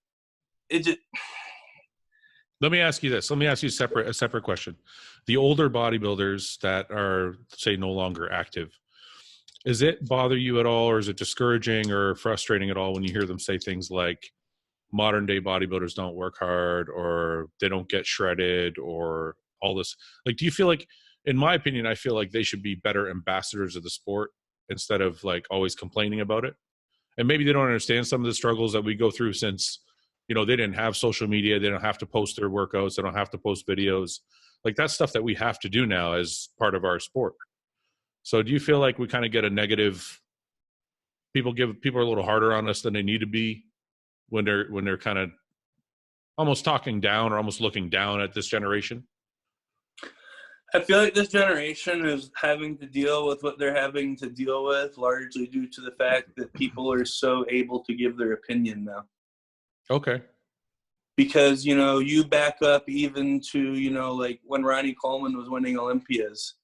Let me ask you this. Let me ask you a separate question. The older bodybuilders that are, say, no longer active, does it bother you at all, or is it discouraging or frustrating at all when you hear them say things like, modern day bodybuilders don't work hard, or they don't get shredded, or all this. Like, do you feel like, in my opinion, I feel like they should be better ambassadors of the sport instead of like always complaining about it? And maybe they don't understand some of the struggles that we go through, since, you know, they didn't have social media. They don't have to post their workouts. They don't have to post videos. Like, that's stuff that we have to do now as part of our sport. So do you feel like we kind of get a negative, people are a little harder on us than they need to be when they're kind of almost talking down or almost looking down at this generation? I feel like this generation is having to deal with what they're having to deal with, largely due to the fact that people are so able to give their opinion now. Okay. Because, you know, you back up even to, you know, like when Ronnie Coleman was winning Olympias,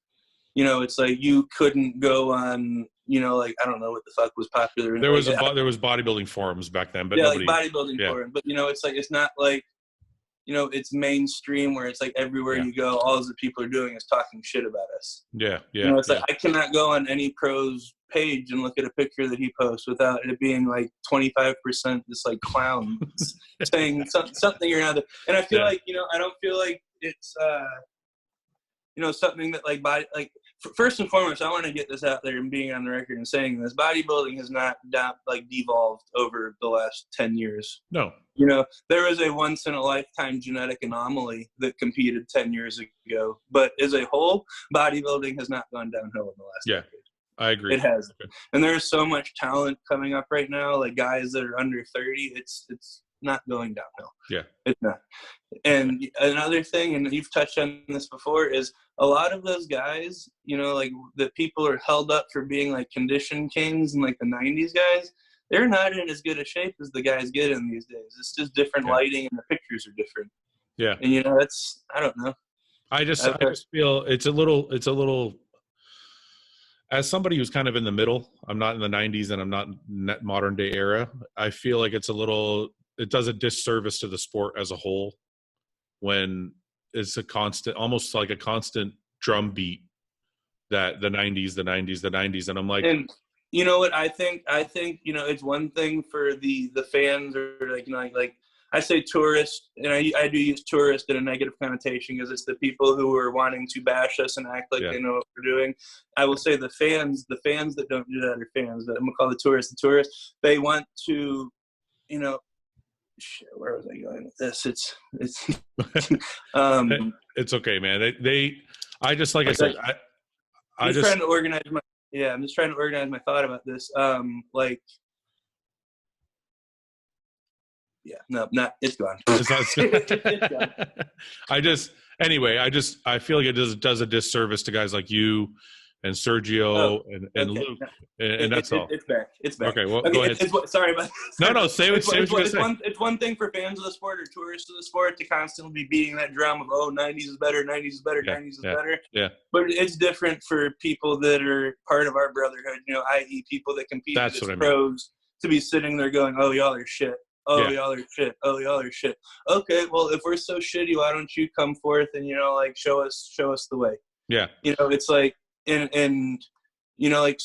you know, it's like you couldn't go on, you know, like, I don't know what the fuck was popular. There was bodybuilding forums back then, but yeah, nobody, like bodybuilding forums. But, you know, it's like, it's not like, you know, it's mainstream where it's like everywhere you go, all the people are doing is talking shit about us. Yeah, yeah. You know, it's like I cannot go on any pro's page and look at a picture that he posts without it being like 25% this like clown saying something you're not. And I feel like, you know, I don't feel like it's you know, something that like first and foremost, I want to get this out there and being on the record and saying this: bodybuilding has not devolved over the last 10 years. No. You know, there was a once in a lifetime genetic anomaly that competed 10 years ago, but as a whole, bodybuilding has not gone downhill in the last decade. I agree. It has. Okay. And there's so much talent coming up right now, like guys that are under 30, it's not going downhill. Yeah. It's not. And another thing, and you've touched on this before, is a lot of those guys, you know, like that people are held up for being like condition kings and like the 90s guys, they're not in as good a shape as the guys get in these days. It's just different lighting and the pictures are different. Yeah. And, you know, that's, I don't know. I just feel it's a little, as somebody who's kind of in the middle, I'm not in the 90s and I'm not in that modern day era. I feel like it does a disservice to the sport as a whole when it's almost like a constant drumbeat that the 90s. And I'm like, and you know what, I think, you know, it's one thing for the fans, or like, you know, like I say tourist, and I do use tourist in a negative connotation because it's the people who are wanting to bash us and act like they know what we're doing. I will say the fans that don't do that are fans. But I'm gonna call the tourists. They want to, you know, shit, where was I going with this? It's it's okay, man. I just, like I said, I'm just trying to organize my thought about this. It's gone. It's gone. I feel like it does a disservice to guys like you and Sergio and Luke, and that's all. It's back. Okay, well, go ahead. Sorry about that. No, say what you're going to say. It's one thing for fans of the sport or tourists of the sport to constantly be beating that drum of, 90s is better, 90s is better, 90s is better. Yeah. But it's different for people that are part of our brotherhood, you know, i.e. people that compete as pros, to be sitting there going, oh, y'all are shit. Oh, y'all are shit. Oh, y'all are shit. Okay, well, if we're so shitty, why don't you come forth and, you know, like show us the way. Yeah. You know, it's like, and you know, like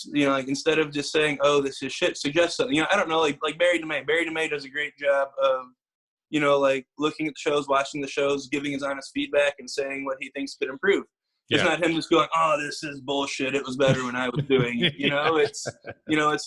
instead of just saying, oh, this is shit, suggest something. You know, I don't know, like Barry DeMay. Barry DeMay does a great job of, you know, like looking at the shows, watching the shows, giving his honest feedback and saying what he thinks could improve. It's not him just going, oh, this is bullshit. It was better when I was doing it. You know, it's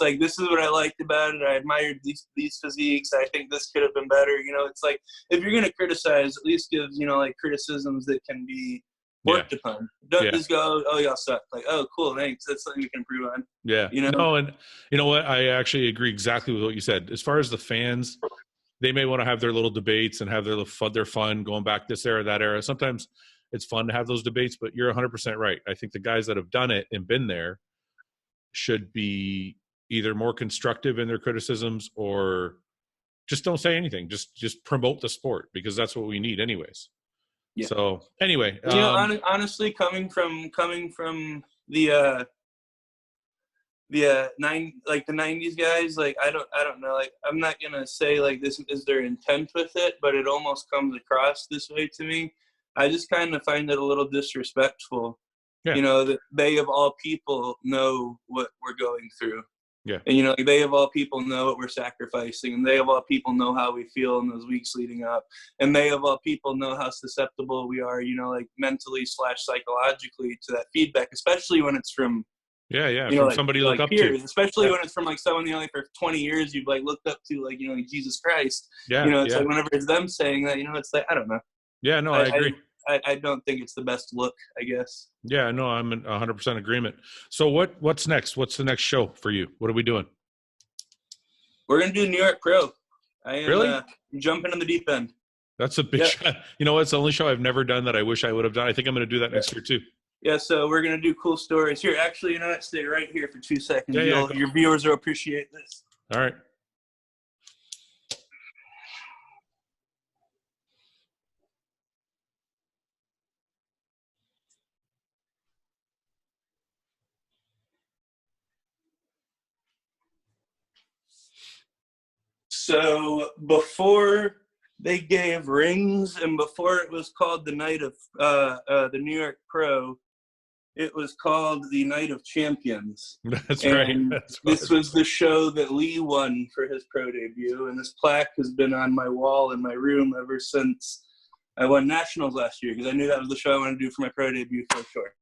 like, this is what I liked about it. I admired these physiques. I think this could have been better. You know, it's like, if you're going to criticize, at least give, you know, like criticisms that can be worked upon. Don't just go, oh, y'all suck. Like, oh, cool, thanks. That's something we can improve on. Yeah. You know? No, and you know what? I actually agree exactly with what you said. As far as the fans, they may want to have their little debates and have their fun going back this era, that era. Sometimes it's fun to have those debates, but you're 100% right. I think the guys that have done it and been there should be either more constructive in their criticisms or just don't say anything. Just promote the sport, because that's what we need anyways. Yeah. So anyway, you know, honestly, coming from the 90s guys, like I don't know, like I'm not gonna say like this is their intent with it, but it almost comes across this way to me. I just kind of find it a little disrespectful, you know, that they of all people know what we're going through. Yeah. And, you know, like, they of all people know what we're sacrificing, and they of all people know how we feel in those weeks leading up. And they of all people know how susceptible we are, you know, like mentally / psychologically to that feedback, especially when it's from, Yeah. you know, From like, somebody you look like up peers, to. especially when it's from like someone, you know, like for 20 years you've like looked up to, like, you know, like Jesus Christ. Yeah. You know, it's like whenever it's them saying that, you know, it's like, I don't know. Yeah, no, I agree. I don't think it's the best look, I guess. Yeah, no, I'm in 100% agreement. So what's next? What's the next show for you? What are we doing? We're going to do New York Pro. I am Really? jumping in the deep end. That's a big shot. You know what? It's the only show I've never done that I wish I would have done. I think I'm going to do that next year too. Yeah, so we're going to do cool stories. Here, actually, you know what? Stay right here for 2 seconds. Yeah, Your viewers will appreciate this. All right. So before they gave rings and before it was called the night of the New York Pro, it was called the Night of Champions. That's and right. This was the show that Lee won for his pro debut, and this plaque has been on my wall in my room ever since I won nationals last year, because I knew that was the show I wanted to do for my pro debut for sure.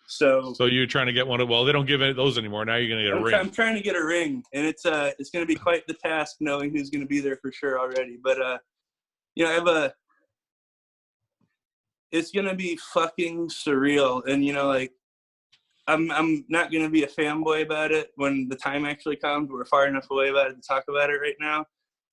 So you're trying to get one of, well, they don't give those anymore. Now you're going to get a ring. I'm trying to get a ring, and it's going to be quite the task knowing who's going to be there for sure already. But you know, it's going to be fucking surreal, and you know, like, I'm not going to be a fanboy about it when the time actually comes. We're far enough away about it to talk about it right now.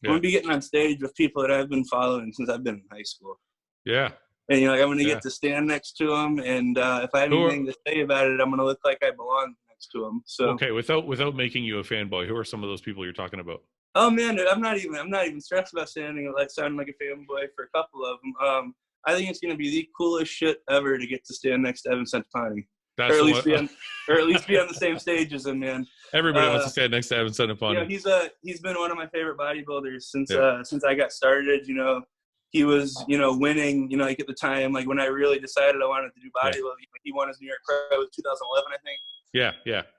Yeah. I'm going to be getting on stage with people that I've been following since I've been in high school. Yeah. And, you know, like, I'm going to get to stand next to them. And if I have anything to say about it, I'm going to look like I belong next to them. So, okay. Without making you a fanboy, who are some of those people you're talking about? Oh man, dude, I'm not even stressed about sounding like a fanboy for a couple of them. I think it's going to be the coolest shit ever to get to stand next to Evan Centopani. Or at least be on the same stage as him, man. Everybody wants to stand next to Evan Centopani. You know, he's been one of my favorite bodybuilders since I got started. You know, he was, you know, winning, you know, like at the time, like when I really decided I wanted to do bodybuilding, he won his New York Pro in 2011, I think.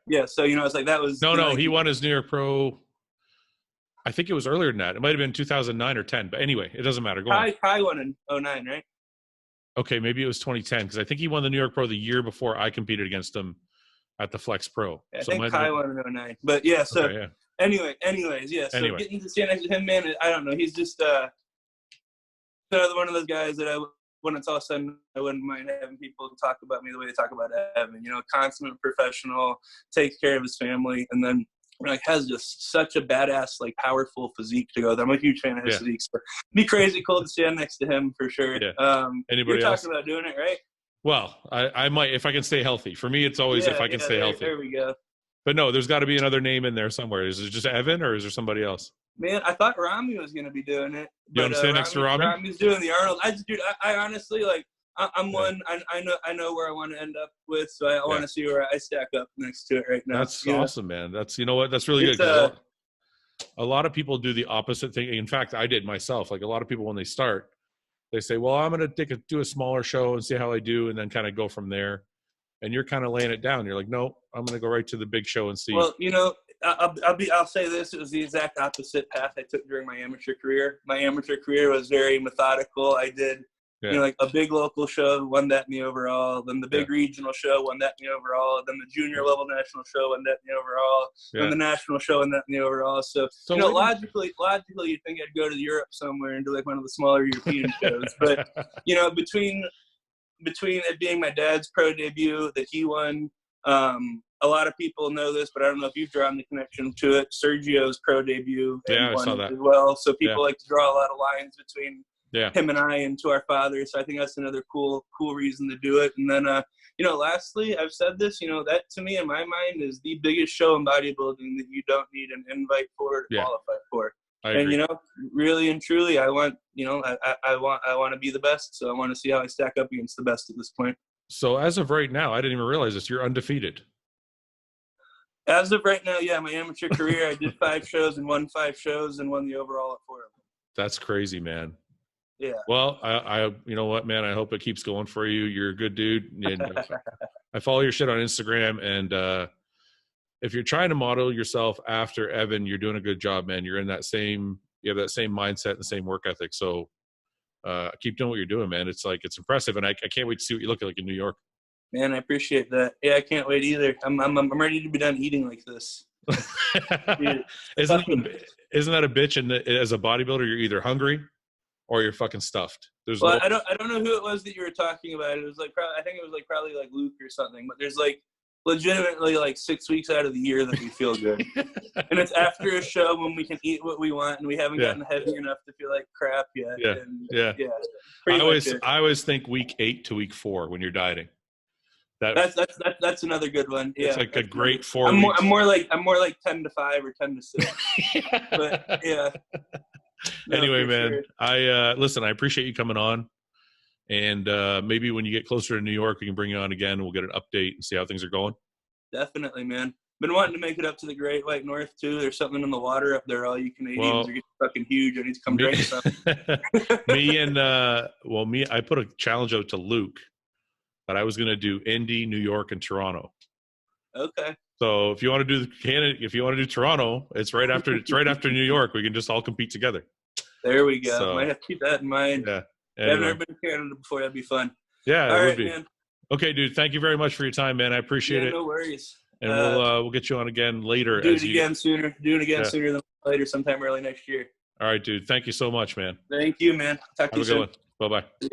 Yeah. So, you know, it's like that was. No, he won his New York Pro. I think it was earlier than that. It might have been 2009 or 10, but anyway, it doesn't matter. Go on. Kai won in 2009, right? Okay, maybe it was 2010 because I think he won the New York Pro the year before I competed against him at the Flex Pro. Yeah, I think Kai won in 2009. But yeah, so anyways, yeah. So getting to stand next to him, man, I don't know. He's just another one of those guys that when it's all said, I wouldn't mind having people talk about me the way they talk about Evan. You know, consummate professional, takes care of his family, and then like has just such a badass, like, powerful physique to go with. I'm a huge fan of his physique. So it'd be crazy cool to stand next to him for sure. Yeah. Anybody you're else? Talking about doing it, right? Well, I might, if I can stay healthy. For me, it's always if I can stay healthy. There we go. But no, there's got to be another name in there somewhere. Is it just Evan or is there somebody else? Man, I thought Rami was going to be doing it. You want to stand next to Rami? Rami's doing the Arnold. I honestly, like, I'm one. I know where I want to end up with, so I want to see where I stack up next to it right now. That's awesome, man. That's, you know what? That's really good. A lot of people do the opposite thing. In fact, I did myself. Like a lot of people, when they start, they say, "Well, I'm going to do a smaller show and see how I do, and then kind of go from there." And you're kind of laying it down. You're like, "No, I'm going to go right to the big show and see." Well, you know, I'll say this: it was the exact opposite path I took during my amateur career. My amateur career was very methodical. I did. You know, like a big local show, won that in the overall. Then the big regional show, won that in the overall. Then the junior level national show, won that in the overall. Then the national show, won that in the overall. So you know, logically, you'd think I'd go to Europe somewhere and do like one of the smaller European shows. But you know, between it being my dad's pro debut that he won, a lot of people know this, but I don't know if you've drawn the connection to it. Sergio's pro debut, I saw that as well. So people like to draw a lot of lines between. Him and I and to our father. So I think that's another cool reason to do it. And then, you know, lastly, I've said this, you know, that to me in my mind is the biggest show in bodybuilding that you don't need an invite for to qualify for. And, you know, really and truly, I want, you know, I want to be the best. So I want to see how I stack up against the best at this point. So as of right now, I didn't even realize this. You're undefeated. As of right now, yeah, my amateur career, I did 5 shows and won 5 shows and won the overall at 4 of them. That's crazy, man. Yeah. Well, I you know what, man, I hope it keeps going for you. You're a good dude. And I follow your shit on Instagram, and if you're trying to model yourself after Evan, you're doing a good job, man. You're in that same, you have that same mindset and the same work ethic. So keep doing what you're doing, man. It's like, it's impressive. And I can't wait to see what you look like in New York. Man, I appreciate that. Yeah, I can't wait either. I'm ready to be done eating like this. Dude, isn't that a bitch? And as a bodybuilder, you're either hungry or you're fucking stuffed. Well, I don't know who it was that you were talking about. It was like, I think it was like probably like Luke or something. But there's like legitimately like 6 weeks out of the year that we feel good, and it's after a show when we can eat what we want and we haven't gotten heavy enough to feel like crap yet. Yeah, and, yeah. I always think week 8 to week 4 when you're dieting. That's another good one. Yeah, it's like a great 4 I'm weeks. I'm more like 10 to 5 or 10 to 6. But yeah. No, anyway, man, sure. I appreciate you coming on, and maybe when you get closer to New York, we can bring you on again. We'll get an update and see how things are going. Definitely, man. Been wanting to make it up to the Great White North too. There's something in the water up there. All you Canadians are getting fucking huge. I need to come drink something. I put a challenge out to Luke that I was going to do Indy, New York, and Toronto. Okay. So if you want to do if you want to do Toronto, it's right after New York. We can just all compete together. There we go. So, might have to keep that in mind. Yeah. Anyway. I've never been to Canada before. That'd be fun. Yeah, all it right, would be. Man. Okay, dude. Thank you very much for your time, man. I appreciate it. No worries. And we'll get you on again later. Do it again sooner than later, sometime early next year. All right, dude. Thank you so much, man. Thank you, man. Talk to you soon. Have a good one. Bye-bye.